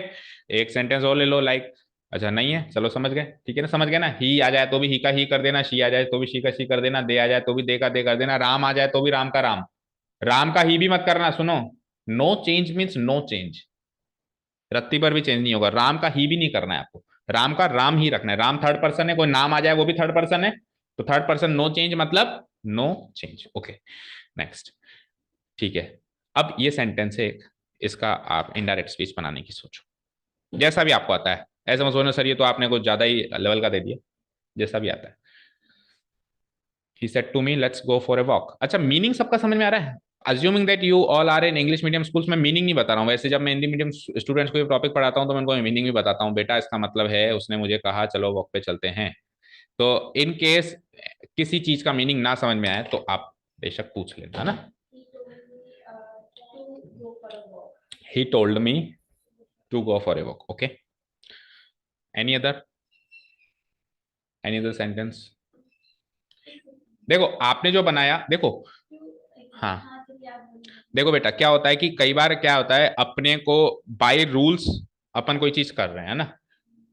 एक सेंटेंस और ले लो, लाइक, अच्छा नहीं है, चलो समझ गए, ठीक है ना, समझ गए ना। ही आ जाए तो भी ही का ही कर देना, शी आ जाए तो भी शी का शी कर देना, दे आ जाए तो भी दे का दे कर देना, राम आ जाए तो भी राम का राम, राम का ही भी मत करना। सुनो, no change means no change, रत्ती पर भी चेंज नहीं होगा, राम का ही भी नहीं करना है आपको, राम का राम ही रखना है। राम थर्ड पर्सन है, कोई नाम आ जाए वो भी थर्ड पर्सन है, तो थर्ड पर्सन नो चेंज मतलब नो चेंज। Okay, next. ठीक है, अब ये सेंटेंस है, इसका आप इनडायरेक्ट स्पीच बनाने की सोचो, जैसा भी आपको आता है। ऐसा मत सोचना सर ये तो आपने कुछ ज्यादा ही लेवल का दे दिया, जैसा भी आता है। He said to me, let's go for a walk. अच्छा, मीनिंग सबका समझ में आ रहा है। Assuming that you all are in English medium schools में, मीनिंग नहीं बता रहा हूँ। वैसे जब मैं हिंदी मीडियम स्टूडेंट्स को ये टॉपिक पढ़ाता हूँ तो मैं उनको मीनिंग भी बताता हूँ, बेटा इसका मतलब है, उसने मुझे कहा चलो वॉक पे चलते हैं। तो इन केस किसी चीज का मीनिंग ना समझ में आए तो आप बेशक पूछ लेना, है ना। He told me to go for a walk, okay. Any other sentence. देखो आपने जो बनाया, देखो, हाँ, देखो बेटा क्या होता है कि कई बार क्या होता है, अपने को बाय रूल्स अपन कोई चीज कर रहे हैं ना,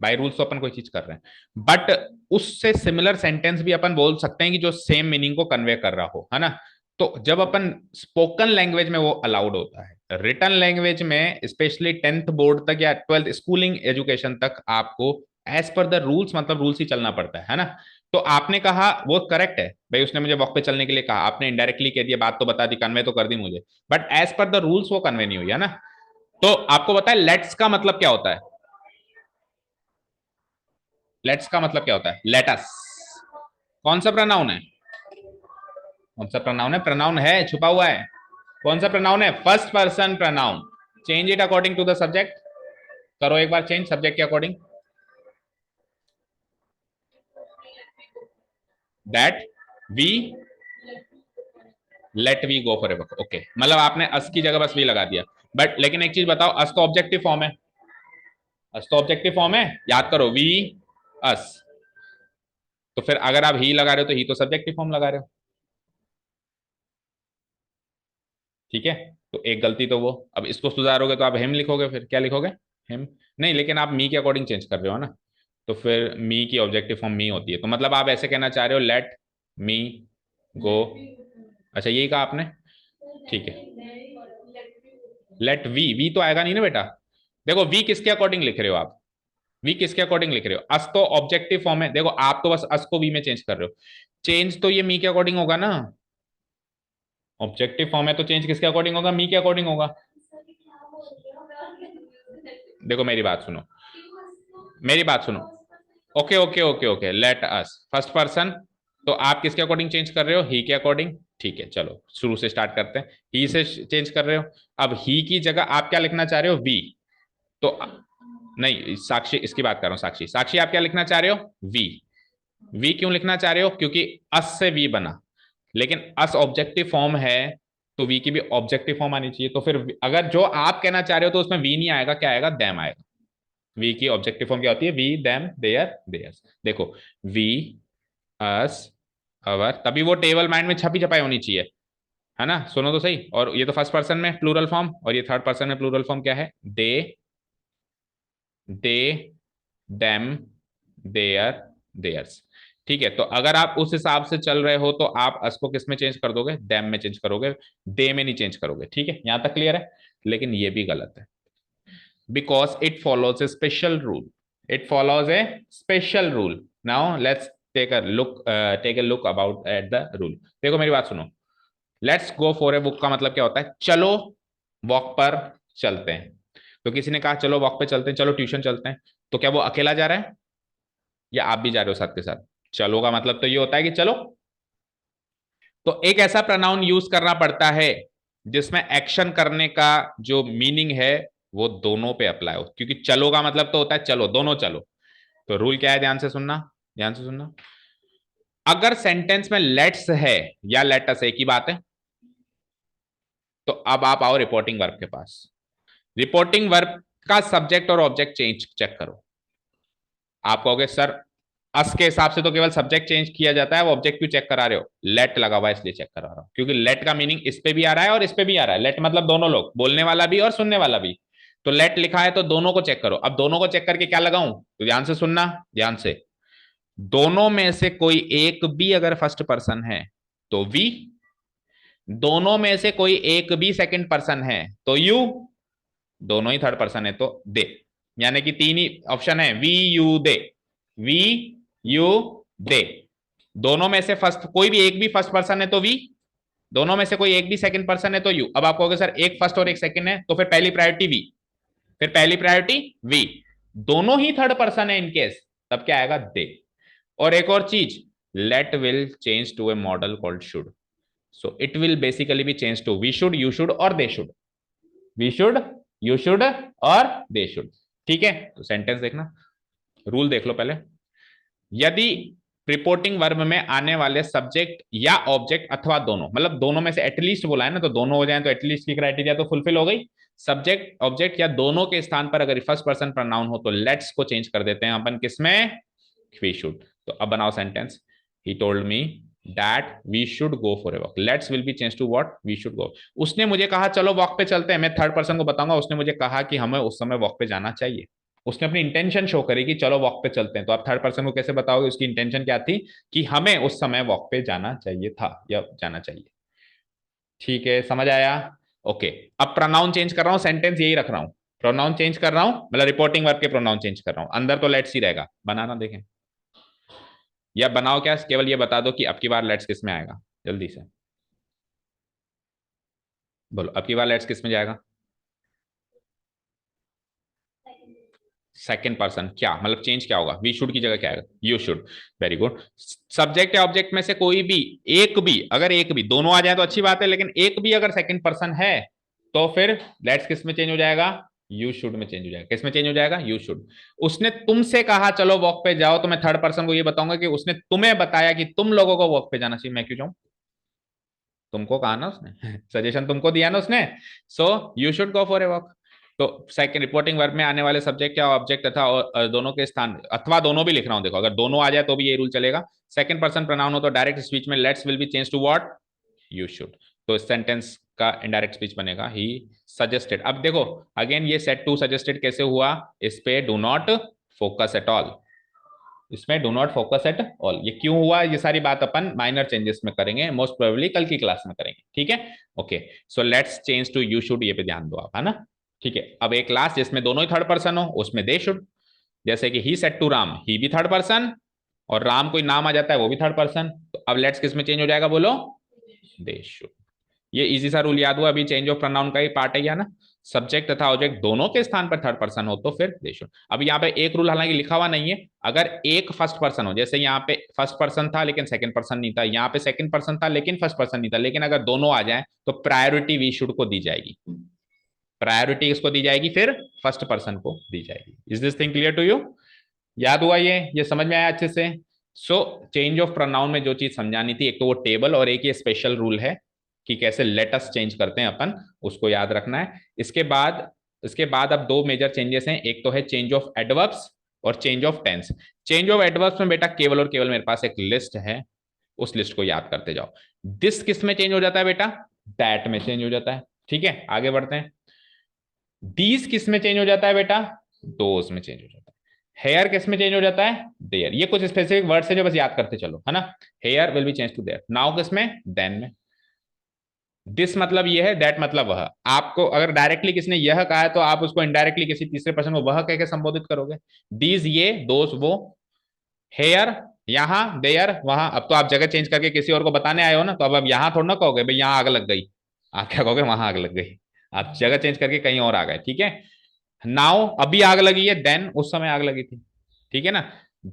बाय रूल्स तो अपन कोई चीज कर रहे हैं, बट उससे सिमिलर सेंटेंस भी अपन बोल सकते हैं कि जो सेम मीनिंग को कन्वे कर रहा हो, है ना। तो जब अपन स्पोकन लैंग्वेज में वो अलाउड होता है, रिटन लैंग्वेज में स्पेशली 10th बोर्ड तक या 12th स्कूलिंग एजुकेशन तक आपको एज पर द रूल्स, मतलब रूल्स ही चलना पड़ता है ना। तो आपने कहा वो करेक्ट है भाई, उसने मुझे वॉक पे चलने के लिए कहा, आपने इनडायरेक्टली कह दिया, बात तो बता दी, कन्वे तो कर दी मुझे, but as per the rules वो कन्वे नहीं हुई, है ना। तो आपको पता है लेट्स का मतलब क्या होता है, लेट्स का मतलब क्या होता है, लेट अस, कौन सा प्रोनाउन है? कौन सा प्रोनाउन है? प्रोनाउन है, छुपा हुआ है। कौन सा प्रोनाउन है? First person pronoun. Change it according to the subject. करो एक बार चेंज सब्जेक्ट के according. That we let we go for ever. Okay, मतलब आपने अस की जगह बस वी लगा दिया। बट लेकिन एक चीज बताओ, अस तो ऑब्जेक्टिव फॉर्म है। अस तो ऑब्जेक्टिव फॉर्म है, याद करो, वी अस। तो फिर अगर आप ही लगा रहे हो तो ही तो सब्जेक्टिव फॉर्म लगा रहे हो। ठीक है, तो एक गलती तो वो, अब इसको सुधारोगे तो आप हिम लिखोगे, फिर क्या लिखोगे? हिम। नहीं, लेकिन आप मी के अकॉर्डिंग चेंज कर रहे हो ना, तो फिर मी की ऑब्जेक्टिव फॉर्म मी होती है, तो मतलब आप ऐसे कहना चाह रहे हो लेट मी गो। अच्छा, यही कहा आपने, ठीक है। लेट वी तो आएगा नहीं ना बेटा। देखो वी किसके अकॉर्डिंग लिख रहे हो आप? वी किसके अकॉर्डिंग लिख रहे हो? अस तो ऑब्जेक्टिव फॉर्म है, देखो आप तो बस अस को वी में चेंज कर रहे हो। चेंज तो ये मी के अकॉर्डिंग होगा ना। ऑब्जेक्टिव फॉर्म है तो चेंज किसके अकॉर्डिंग होगा? मी के अकॉर्डिंग होगा। देखो मेरी बात सुनो, मेरी बात सुनो। Okay okay okay okay, let us first person, तो आप किसके अकॉर्डिंग चेंज कर रहे हो? ही के अकॉर्डिंग। ठीक है, चलो शुरू से स्टार्ट करते हैं। ही से चेंज कर रहे हो। अब ही की जगह आप क्या लिखना चाह रहे हो? वी। तो नहीं, साक्षी इसकी बात कर रहा हूं, साक्षी साक्षी आप क्या लिखना चाह रहे हो? वी। वी क्यों लिखना चाह रहे हो? क्योंकि अस से वी बना, लेकिन अस ऑब्जेक्टिव फॉर्म है, तो वी की भी ऑब्जेक्टिव फॉर्म आनी चाहिए। तो फिर अगर जो आप कहना चाह रहे हो तो उसमें वी नहीं आएगा, क्या आएगा? दैम आएगा। वी की ऑब्जेक्टिव फॉर्म क्या होती है? We them their theirs. देखो वी अस अवर, तभी वो टेबल माइंड में छपी छपाई होनी चाहिए, है ना? सुनो तो सही। और ये तो फर्स्ट पर्सन में प्लूरल फॉर्म, और ये थर्ड पर्सन में प्लूरल फॉर्म क्या है? They them their theirs. ठीक है, तो अगर आप उस हिसाब से चल रहे हो तो आप अस को किस में चेंज कर दोगे? देम में चेंज करोगे, दे में नहीं चेंज करोगे। ठीक है, यहां तक क्लियर है? लेकिन ये भी गलत है, because it follows a special rule. It follows a special rule. Now let's take a look about at the rule. देखो मेरी बात सुनो। Let's go for a walk का मतलब क्या होता है? चलो वॉक पर चलते हैं। तो किसी ने कहा चलो वॉक पे चलते हैं, चलो ट्यूशन चलते हैं, तो क्या वो अकेला जा रहा है या आप भी जा रहे हो साथ के साथ? चलो का मतलब तो ये होता है कि चलो। तो एक ऐसा प्रोनाउन यूज करना पड़ता है जिसमें एक्शन करने का जो मीनिंग है वो दोनों पे अप्लाई हो, क्योंकि चलो का मतलब तो होता है चलो, दोनों चलो। तो रूल क्या है? ध्यान से सुनना, ध्यान से सुनना। अगर सेंटेंस में लेट्स है या लेटस एक ही बात है, तो अब आप आओ रिपोर्टिंग वर्ब के पास। रिपोर्टिंग वर्ब का सब्जेक्ट और ऑब्जेक्ट चेंज चेक करो। आप कहोगे सर अस के हिसाब से तो केवल सब्जेक्ट चेंज किया जाता है, वो ऑब्जेक्ट क्यों चेक करा रहे हो? लेट लगा हुआ है इसलिए चेक करा रहा हूं, क्योंकि लेट का मीनिंग इस पे भी आ रहा है और इस पे भी आ रहा है। लेट मतलब दोनों लोग, बोलने वाला भी और सुनने वाला भी। तो लेट लिखा है तो दोनों को चेक करो। अब दोनों को चेक करके क्या लगाऊं? तो ध्यान से सुनना, ध्यान से। दोनों में से कोई एक भी अगर फर्स्ट पर्सन है तो वी, दोनों में से कोई एक भी सेकंड पर्सन है तो यू, दोनों ही थर्ड पर्सन है तो दे। यानी कि तीन ही ऑप्शन है, we you they, we you they. दोनों में से फर्स्ट कोई भी एक भी फर्स्ट पर्सन है तो वी, दोनों में से कोई एक भी सेकंड पर्सन है तो यू। अब आप कहोगे सर एक फर्स्ट और एक सेकंड है, तो फिर पहली प्रायोरिटी वी, फिर पहली प्रायोरिटी वी, दोनों ही थर्ड पर्सन है इनकेस, तब क्या आएगा? दे। और एक और चीज, let will change to a modal called should, so it will basically be change to we should, you should और they should. We should, you should और दे शुड। ठीक है, तो सेंटेंस देखना, रूल देख लो पहले। यदि प्रिपोर्टिंग वर्ब में आने वाले सब्जेक्ट या ऑब्जेक्ट अथवा दोनों, मतलब दोनों में से एटलीस्ट बोला है ना, तो दोनों हो जाए तो एटलीस्ट की क्राइटेरिया तो फुलफिल हो गई। सब्जेक्ट ऑब्जेक्ट या दोनों के स्थान पर अगर फर्स्ट पर्सन प्रोनाउन हो तो लेट्स को चेंज कर देते हैं अपन किसमें? We should. तो अब बनाओ sentence. He told me that we should go for a walk, let's will be change to what? We should go. उसने मुझे कहा चलो वॉक पे चलते हैं, मैं थर्ड पर्सन को बताऊंगा, उसने मुझे कहा कि हमें उस समय वॉक पे जाना चाहिए। उसने अपनी इंटेंशन शो करी कि चलो वॉक पे चलते हैं, तो आप थर्ड पर्सन को कैसे बताओगे उसकी इंटेंशन क्या थी कि हमें उस समय वॉक पे जाना चाहिए था या जाना चाहिए? ठीक है, समझ आया? ओके। अब प्रोनाउन चेंज कर रहा हूं, सेंटेंस यही रख रहा हूं। प्रोनाउन चेंज कर रहा हूं मतलब रिपोर्टिंग वर्ब के प्रोनाउन चेंज कर रहा हूं, अंदर तो लेट्स ही रहेगा। बनाना देखें, या बनाओ क्या, केवल ये बता दो कि अब की बार लेट्स किस में आएगा, जल्दी से बोलो, अब की बार लेट्स किस में जाएगा? सेकंड पर्सन, क्या मतलब चेंज क्या होगा, वी शुड की जगह क्या आएगा, you should. Very good. Subject या ऑब्जेक्ट में से कोई भी एक भी, अगर एक भी, दोनों आ जाए तो अच्छी बात है, लेकिन एक भी अगर सेकंड पर्सन है तो फिर लेट्स किस में चेंज हो जाएगा, यू शुड में चेंज हो जाएगा। किस में चेंज हो जाएगा, यू शुड। उसने तुमसे कहा चलो वॉक पे जाओ, तो मैं थर्ड पर्सन को ये बताऊंगा कि उसने तुम्हें बताया कि तुम लोगों को वॉक पे जाना चाहिए, मैं क्यों जाऊं, तुमको कहा ना उसने सजेशन तुमको दिया ना उसने, so you should go for a walk. तो सेकंड रिपोर्टिंग वर्ब में आने वाले सब्जेक्ट या ऑब्जेक्ट तथा दोनों के स्थान, अथवा दोनों भी लिख रहा हूं, देखो अगर दोनों आ जाए तो भी ये रूल चलेगा। सेकंड पर्सन प्रोनाउन हो तो डायरेक्ट स्पीच में let's will be change to what, you should. तो इस सेंटेंस का इनडायरेक्ट स्पीच बनेगा ही सजेस्टेड। अब देखो अगेन ये सेट टू सजेस्टेड कैसे हुआ, इस पे do not focus at all, इसमें do not focus at all, ये क्यों हुआ, ये सारी बात अपन माइनर चेंजेस में करेंगे, मोस्ट प्रोबेबली कल की क्लास में करेंगे, ठीक है। Okay, so let's change to you should, ये पे ध्यान दो आप, है ना। ठीक है, अब एक क्लास जिसमें दोनों ही थर्ड पर्सन हो उसमें दे शुड, जैसे कि ही सेड टू राम, ही भी थर्ड पर्सन, और राम कोई नाम आ जाता है वो भी थर्ड पर्सन, तो अब लेट्स किस में चेंज हो जाएगा, बोलो, दे शुड। ये इजी सा रूल याद हुआ, अभी चेंज ऑफ प्रोनाउन का ही पार्ट है या ना, सब्जेक्ट तथा ऑब्जेक्ट दोनों के स्थान पर थर्ड पर्सन हो तो फिर दे शुड। अब यहाँ पे एक रूल हालांकि लिखा हुआ नहीं है, अगर एक फर्स्ट पर्सन हो, जैसे यहाँ पे फर्स्ट पर्सन था लेकिन सेकंड पर्सन नहीं था, यहाँ पे सेकंड पर्सन था लेकिन फर्स्ट पर्सन नहीं था, लेकिन अगर दोनों आ जाए तो प्रायोरिटी वी शुड को दी जाएगी, प्रायोरिटी इसको दी जाएगी, फिर फर्स्ट पर्सन को दी जाएगी। Is this thing clear to you, याद हुआ, ये समझ में आया अच्छे से। सो चेंज ऑफ प्रोनाउन में जो चीज समझानी थी, एक तो वो टेबल और एक ये स्पेशल रूल है कि कैसे लेटस चेंज करते हैं अपन, उसको याद रखना है। इसके बाद अब दो मेजर चेंजेस हैं, एक तो है चेंज ऑफ एडवर्ब्स और change of tense. Change of adverbs में बेटा केवल और केवल मेरे पास एक लिस्ट है, उस लिस्ट को याद करते जाओ। दिस किस में चेंज हो जाता है बेटा, दैट में चेंज हो जाता है, ठीक है, आगे बढ़ते हैं। दीज किस में चेंज हो जाता है बेटा, दोज में चेंज हो जाता है। हेयर किस में चेंज हो जाता है, देयर। ये कुछ स्पेसिफिक वर्ड्स है जो बस याद करते चलो, है ना। Here will be change to there. Now किस में, देन में। दिस मतलब ये है, दैट मतलब वह। आपको अगर डायरेक्टली किसने यह कहा है तो आप उसको इनडायरेक्टली किसी तीसरे पर्सन को वह कह के संबोधित करोगे। दीज ये, दोज वो, हेयर यहां, देयर वहां। अब तो आप जगह चेंज करके किसी और को बताने आए हो ना, तो अब यहां थोड़ा ना कहोगे भाई यहां आग लग गई, आप क्या कहोगे, वहां आग लग गई। आप जगह चेंज करके कहीं और आ गए, ठीक है। नाउ अभी आग लगी है, देन उस समय आग लगी थी, ठीक है ना।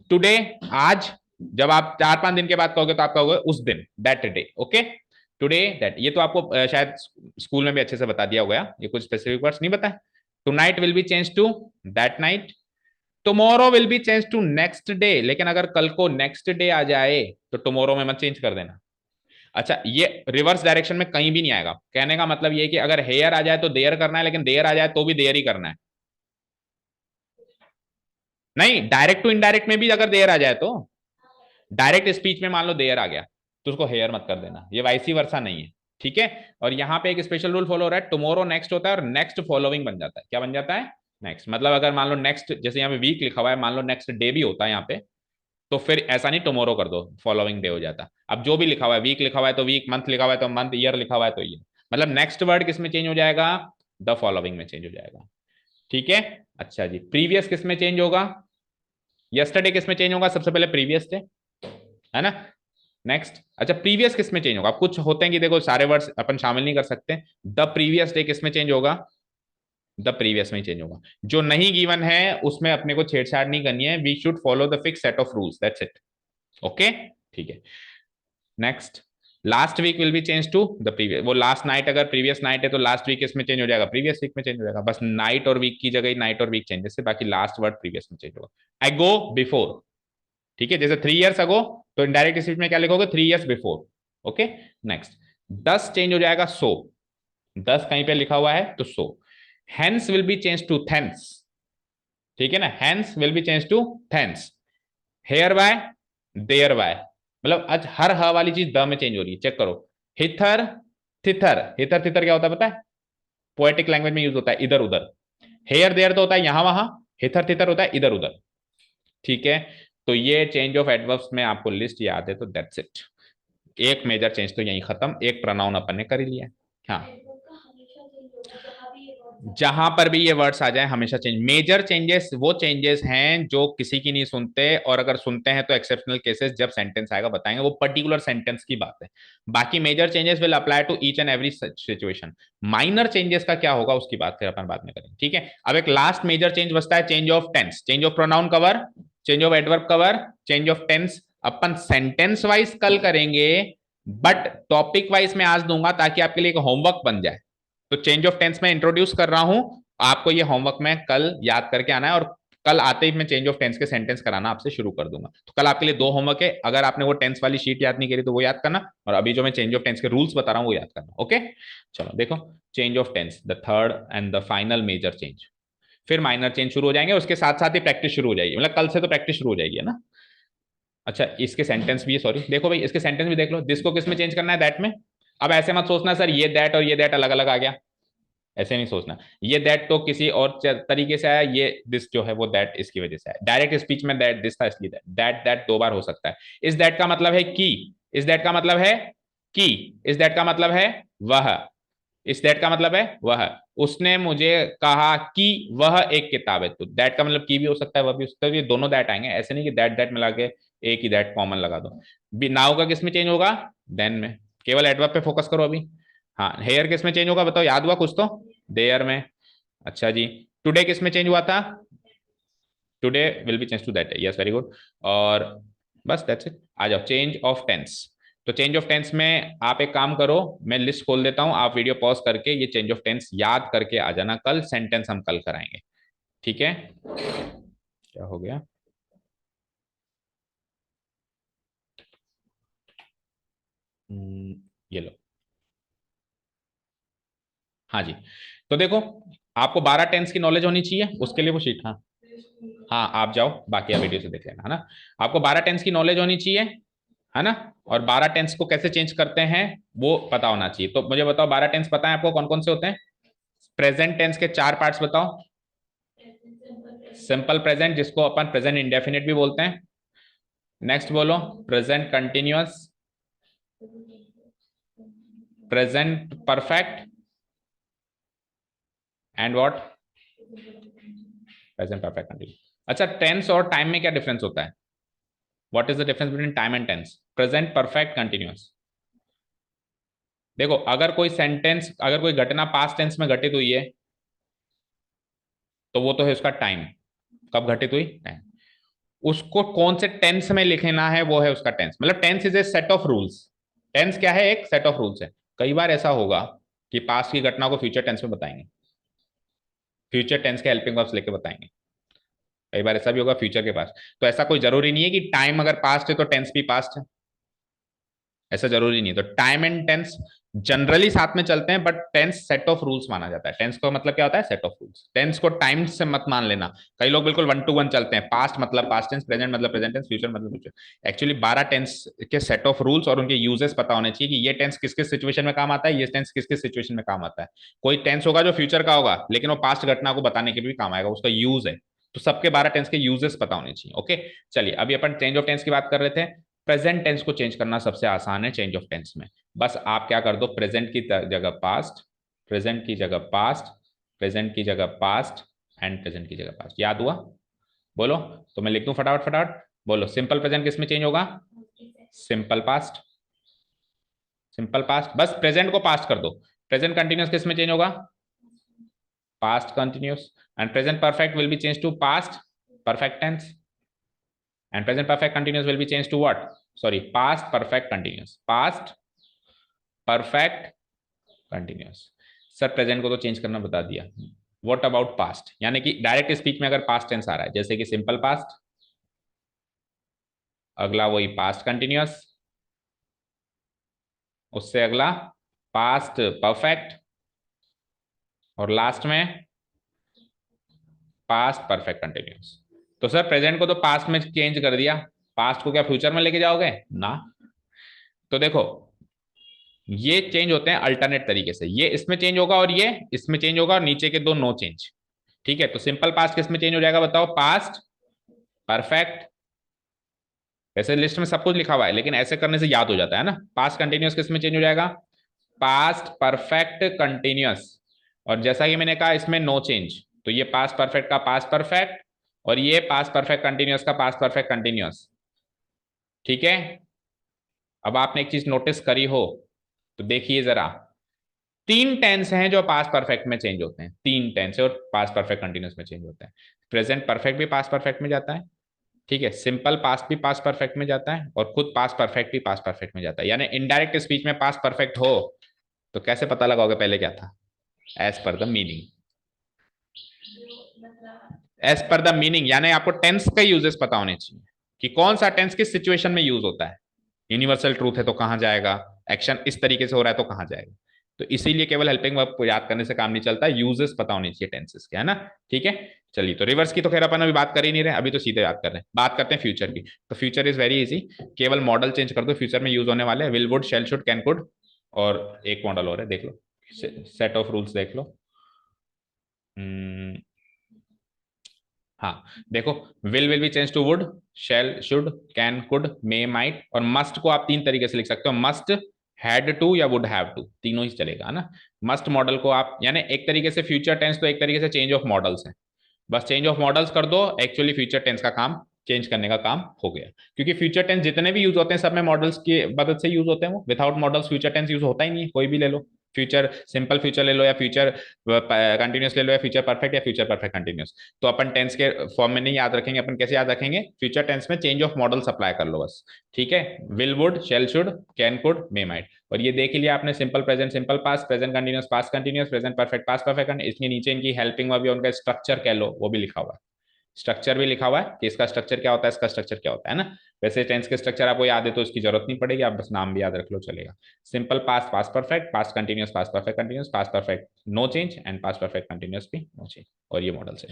टुडे आज, जब आप 4-5 दिन के बाद कहोगे तो आप कहोगे उस दिन, that day, okay. Today that, ये तो आपको शायद स्कूल में भी अच्छे से बता दिया होगा, ये कुछ स्पेसिफिक वर्ड्स नहीं बताए। Tonight will be change to that night. Tomorrow will be change to next day, लेकिन अगर कल को नेक्स्ट डे आ जाए तो टुमारो में मत चेंज कर देना। अच्छा, ये रिवर्स डायरेक्शन में कहीं भी नहीं आएगा, कहने का मतलब ये कि अगर हेयर आ जाए तो देयर करना है, लेकिन देयर आ जाए तो भी देयर ही करना है। नहीं, डायरेक्ट टू इनडायरेक्ट में भी अगर देयर आ जाए तो, डायरेक्ट स्पीच में मान लो देयर आ गया तो उसको हेयर मत कर देना, ये वाइसी वर्सा नहीं है, ठीक है। और यहाँ पे एक स्पेशल रूल फॉलो हो रहा है, टुमारो नेक्स्ट होता है और नेक्स्ट फॉलोइंग बन जाता है, क्या बन जाता है, नेक्स्ट। मतलब अगर मान लो नेक्स्ट, जैसे यहाँ पे वीक लिखा हुआ है, मान लो नेक्स्ट डे भी होता है यहाँ पे, तो फिर ऐसा नहीं टुमारो कर दो, फॉलोइंग डे हो जाता। अब जो भी लिखा हुआ है, वीक लिखा हुआ है तो वीक, मंथ लिखा हुआ है तो मंथ, ईयर लिखा हुआ है तो ईयर, मतलब नेक्स्ट वर्ड किस में चेंज हो जाएगा, द फॉलोइंग में चेंज हो जाएगा, ठीक है। अच्छा जी, प्रीवियस किस में चेंज होगा, यस्टरडे किस में चेंज होगा, सबसे पहले प्रीवियस डे, है ना। नेक्स्ट, अच्छा प्रीवियस किस में चेंज होगा, कुछ होते हैं कि देखो सारे वर्ड्स अपन शामिल नहीं कर सकते। द प्रीवियस डे किस में चेंज होगा, द प्रीवियस में चेंज होगा। जो नहीं गिवन है उसमें अपने को छेड़छाड़ नहीं करनी है, we should follow the fix set of rules, that's it, okay, ठीक है। Next, last week will be change to the previous, वो लास्ट नाइट अगर प्रीवियस नाइट है तो लास्ट वीक इसमें चेंज हो जाएगा, प्रीवियस वीक में चेंज हो जाएगा, बस नाइट और वीक की जगह नाइट और वीक चेंजेस से, बाकी लास्ट वर्ड प्रीवियस में चेंज होगा। आई गो बिफोर, ठीक है, जैसे 3 years अगो, तो इनडायरेक्ट स्पीच में क्या लिखोगे, 3 years before, okay. Next, 10 change हो जाएगा सो, 10 कहीं पे लिखा हुआ है तो so. Hence will be change to thence, ठीक है ना, hence will be change to thence. Hereby, thereby, मतलब आज हर ह वाली चीज द में चेंज हो रही है, चेक करो। हिथर थिथर, हिथर थिथर क्या होता है पता है, पोएटिक लैंग्वेज में यूज होता है इधर उधर। हेयर देयर तो होता है यहां वहां, हिथर थिथर होता है इधर उधर, ठीक है। तो ये चेंज ऑफ एडवर्ब्स में आपको लिस्ट याद है तो दैट्स इट। एक मेजर चेंज तो यही खत्म, एक प्रोनाउन अपन ने कर ही लिया, हाँ। जहां पर भी ये वर्ड्स आ जाए हमेशा चेंज। मेजर चेंजेस वो चेंजेस हैं जो किसी की नहीं सुनते, और अगर सुनते हैं तो एक्सेप्शनल केसेस, जब सेंटेंस आएगा बताएंगे, वो पर्टिकुलर सेंटेंस की बात है। बाकी major changes will apply to each and every situation. Minor changes का क्या होगा उसकी बात फिर अपन बाद में करेंगे, ठीक है। अब एक लास्ट मेजर चेंज बचता है, change of tense, change of pronoun cover, change of adverb cover, change of tense. अपन सेंटेंस वाइज कल करेंगे, बट टॉपिक वाइज मैं आज दूंगा ताकि आपके लिए एक होमवर्क बन जाए। तो चेंज ऑफ टेंस में इंट्रोड्यूस कर रहा हूं, आपको ये होमवर्क में कल याद करके आना है, और कल आते ही मैं चेंज ऑफ टेंस के सेंटेंस कराना आपसे शुरू कर दूंगा। तो कल आपके लिए दो होमवर्क है, अगर आपने वो टेंस वाली शीट याद नहीं करी तो वो याद करना, और अभी जो मैं चेंज ऑफ टेंस के रूल्स बता रहा हूं वो याद करना। ओके, चलो देखो, change of tense, the third and the final major change. फिर माइनर चेंज शुरू हो जाएंगे, उसके साथ साथ ही प्रैक्टिस शुरू हो जाएगी, मतलब कल से तो प्रैक्टिस शुरू हो जाएगी, है ना। अच्छा, इसके सेंटेंस भी है, सॉरी देखो भाई, इसके सेंटेंस भी देख लो। दिस को किस में चेंज करना है, दैट में। अब ऐसे मत सोचना सर ये दैट और ये दैट अलग अलग आ गया, ऐसे नहीं सोचना। ये दैट तो किसी और तरीके से आया, ये दिस जो है वो दैट इसकी वजह से आया। डायरेक्ट स्पीच में दैट दिस था इसलिए दैट, दैट दैट दो बार हो सकता है। इस दैट का मतलब है की, इस दैट का मतलब है की, इस दैट का मतलब है वह, इस दैट का मतलब है वह। उसने मुझे कहा कि वह एक किताब है, तो दैट का मतलब की भी हो सकता है, वह भी हो सकता है, ये दोनों दैट आएंगे, ऐसे नहीं कि दैट दैट मिला के एक ही दैट कॉमन लगा दो। नाउ का किस में चेंज होगा, देन में। केवल एडवर्ब पे फोकस करो अभी। हाँ, हेयर किस में चेंज होगा बताओ, याद हुआ कुछ तो, देयर में। अच्छा जी, टुडे किस में चेंज हुआ था, today will be change to that, yes very good. और बस दैट्स इट। आ जाओ चेंज ऑफ टेंस। तो चेंज ऑफ टेंस में आप एक काम करो, मैं लिस्ट खोल देता हूं, आप वीडियो पॉज करके ये चेंज ऑफ टेंस याद करके आ जाना, कल सेंटेंस हम कल कराएंगे, ठीक है। क्या हो गया, ये लो। हाँ जी, तो देखो, आपको 12 टेंस की नॉलेज होनी चाहिए, उसके लिए वो शीट, हाँ हाँ आप जाओ, बाकी आप वीडियो से देख लेना, है ना। आपको 12 टेंस की नॉलेज होनी चाहिए, है ना। और 12 टेंस को कैसे चेंज करते हैं वो पता होना चाहिए। तो मुझे बताओ, 12 टेंस पता है आपको कौन कौन से होते हैं। प्रेजेंट टेंस के चार पार्ट्स बताओ। सिंपल प्रेजेंट, जिसको अपन प्रेजेंट इंडेफिनिट भी बोलते हैं। नेक्स्ट बोलो, present continuous, present perfect, and what, present perfect continuous. अच्छा, टेंस और टाइम में क्या डिफरेंस होता है, what is the difference between time and tense, present perfect continuous. देखो, अगर कोई सेंटेंस, अगर कोई घटना पास्ट टेंस में घटित हुई है, तो वो तो है उसका टाइम, कब घटित हुई, टाइम। उसको कौन से टेंस में लिखना है वो है उसका टेंस, मतलब tense is a set of rules. Tense क्या है, एक सेट ऑफ रूल्स है। कई बार ऐसा होगा कि पास्ट की घटना को फ्यूचर टेंस में बताएंगे, फ्यूचर टेंस के हेल्पिंग वर्ब्स लेके बताएंगे। कई बार ऐसा भी होगा फ्यूचर के पास। तो ऐसा कोई जरूरी नहीं है कि टाइम अगर पास्ट है तो टेंस भी पास्ट है, ऐसा जरूरी नहीं है। तो टाइम एंड टेंस जनरली साथ में चलते हैं, but tense set of rules माना जाता है। टेंस का मतलब क्या होता है, सेट ऑफ रूल्स। टेंस को टाइम से मत मान लेना, कई लोग बिल्कुल वन टू वन चलते हैं, पास्ट मतलब पास्ट टेंस, प्रेजेंट मतलब प्रेजेंट टेंस, फ्यूचर मतलब फ्यूचर। एक्चुअली 12 टेंस के सेट ऑफ रूल्स और उनके यूजेस पता होने चाहिए कि ये टेंस किस किस सिचुएशन में काम आता है, ये टेंस किस किस सिचुएशन में काम आता है। कोई टेंस होगा जो फ्यूचर का होगा, लेकिन वो पास्ट घटना को बताने के भी काम आएगा, उसका यूज है। तो सबके 12 टेंस के यूजेस पता होने चाहिए। ओके, चलिए अभी अपन चेंज ऑफ टेंस की बात कर रहे थे। प्रेजेंट टेंस को चेंज करना सबसे आसान है चेंज ऑफ टेंस में। बस आप क्या कर दो, प्रेजेंट की जगह पास्ट, प्रेजेंट की जगह पास्ट, प्रेजेंट की जगह पास्ट, एंड प्रेजेंट की जगह पास्ट। याद हुआ, बोलो। तो मैं लिख दूं फटाफट फटाफट, बोलो। सिंपल प्रेजेंट किस में चेंज होगा, सिंपल पास्ट, सिंपल पास्ट, बस प्रेजेंट को पास्ट कर दो। प्रेजेंट कंटिन्यूअस किस में चेंज होगा, past continuous. And present perfect will be change to past perfect tense, and present perfect continuous will be change to what, sorry past perfect continuous, past perfect continuous. Sir present को तो change करना बता दिया, what about past, यानी कि direct speech में अगर past tense आ रहा है, जैसे कि सिंपल पास्ट, अगला वही पास्ट कंटिन्यूअस, उससे अगला पास्ट परफेक्ट, और लास्ट में पास्ट परफेक्ट कंटिन्यूअस। तो सर प्रेजेंट को तो पास्ट में चेंज कर दिया, पास्ट को क्या फ्यूचर में लेके जाओगे ना। तो देखो, ये चेंज होते हैं अल्टरनेट तरीके से, ये इसमें चेंज होगा और ये इसमें चेंज होगा, और नीचे के दो नो चेंज। ठीक है, तो सिंपल पास्ट किस में चेंज हो जाएगा बताओ, पास्ट परफेक्ट। वैसे लिस्ट में सब कुछ लिखा हुआ है, लेकिन ऐसे करने से याद हो जाता है ना। पास्ट कंटिन्यूअस किस में चेंज हो जाएगा, पास्ट परफेक्ट कंटिन्यूअस, और जैसा कि मैंने कहा इसमें नो चेंज, तो ये पास्ट परफेक्ट का पास्ट परफेक्ट और ये पास्ट परफेक्ट कंटिन्यूअस का पास्ट परफेक्ट कंटिन्यूअस। ठीक है, अब आपने एक चीज नोटिस करी हो तो देखिए जरा, तीन टेंस हैं जो पास्ट परफेक्ट में चेंज होते हैं, तीन टेंस है और पास्ट परफेक्ट कंटिन्यूअस में चेंज होते हैं। प्रेजेंट परफेक्ट भी पास्ट परफेक्ट में जाता है, ठीक है, सिंपल पास्ट भी पास्ट परफेक्ट में जाता है और खुद पास्ट परफेक्ट भी पास्ट परफेक्ट में जाता है। यानी इनडायरेक्ट स्पीच में पास्ट परफेक्ट हो तो कैसे पता लगाओगे पहले क्या था? As per the meaning, as per the meaning, यानी आपको टेंस का यूजेस पता होने चाहिए कि कौन सा टेंस किस सिचुएशन में यूज होता है। यूनिवर्सल ट्रूथ है तो कहां जाएगा, एक्शन इस तरीके से हो रहा है तो कहां जाएगा। तो इसीलिए केवल हेल्पिंग वर्ब को याद करने से काम नहीं चलता, यूजेस पता होने चाहिए टेंसेस के, है ना। ठीक है, चलिए, तो रिवर्स की तो खैर अपन अभी बात कर ही नहीं रहे, अभी तो सीधे याद कर रहे हैं, बात करते हैं फ्यूचर की। तो फ्यूचर इज वेरी इजी, केवल मॉडल चेंज कर दो, फ्यूचर में यूज होने वाले will would shall should can could, और एक मॉडल और है देख लो, सेट ऑफ रूल्स देख लो। हाँ, देखो, will be change to would, shall should can could may might, और मस्ट को आप तीन तरीके से लिख सकते हो, मस्ट, हैड टू या वुड हैव टू, तीनों ही चलेगा, है ना। मस्ट मॉडल को आप, यानी एक तरीके से फ्यूचर टेंस तो एक तरीके से चेंज ऑफ मॉडल्स है, बस चेंज ऑफ मॉडल्स कर दो, एक्चुअली फ्यूचर टेंस का काम चेंज करने का काम हो गया। क्योंकि फ्यूचर टेंस जितने भी यूज होते हैं सब में मॉडल्स की मदद से यूज होते हैं, वो without models future tense use होता ही नहीं है, कोई भी ले लो, फ्यूचर सिंपल फ्यूचर ले लो या फ्यूचर कंटिन्यूस ले लो या फ्यूचर परफेक्ट या फ्यूचर परफेक्ट कंटिन्यूस। तो अपन टेंस के फॉर्म में नहीं याद रखेंगे, अपन कैसे याद रखेंगे, फ्यूचर टेंस में चेंज ऑफ मॉडल अप्लाई कर लो बस। ठीक है, will would shall should can could may might, और ये देख लिया आपने, simple present simple past, present continuous past continuous, present perfect past perfect. इसके नीचे इनकी हेल्पिंग वर्ब या उनका स्ट्रक्चर कह लो वो भी लिखा हुआ है, स्ट्रक्चर भी लिखा हुआ है कि इसका स्ट्रक्चर क्या होता है, इसका स्ट्रक्चर क्या होता है ना। वैसे टेंस के स्ट्रक्चर आपको याद है तो इसकी जरूरत नहीं पड़ेगी, आप बस नाम भी याद रख लो चलेगा। Simple past past perfect, past continuous past perfect continuous, past perfect no change and past perfect continuous भी नो चेंज, और ये मॉडल से।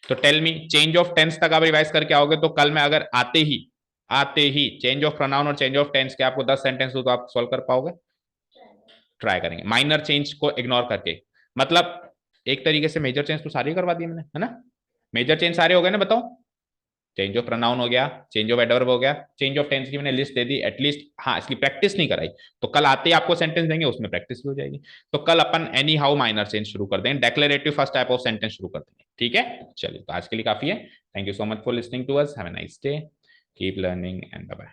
तो tell me, change of tense तक आप रिवाइज करके आओगे तो कल में अगर आते ही चेंज ऑफ प्रोनाउन और चेंज ऑफ टेंस के आपको 10 सेंटेंस दो तो आप सॉल्व कर पाओगे? ट्राई करेंगे, माइनर चेंज को इग्नोर करके, मतलब एक तरीके से मेजर चेंज तो सारी करवा दी मैंने, है ना। मेजर चेंज सारे हो गए ना, बताओ। चेंज ऑफ प्रोनाउन हो गया, चेंज ऑफ एडवर्ब हो गया, चेंज ऑफ टेंस की मैंने लिस्ट दे दी एटलीस्ट, हाँ इसकी प्रैक्टिस नहीं कराई, तो कल आते ही आपको सेंटेंस देंगे उसमें प्रैक्टिस भी हो जाएगी। तो कल अपन एनी हाउ माइनर चेंज शुरू कर देंगे, declarative first type of sentence शुरू कर देंगे, ठीक है। चलिए, तो आज के लिए काफी है, thank you so much for listening to us, have a nice day, keep learning and bye bye.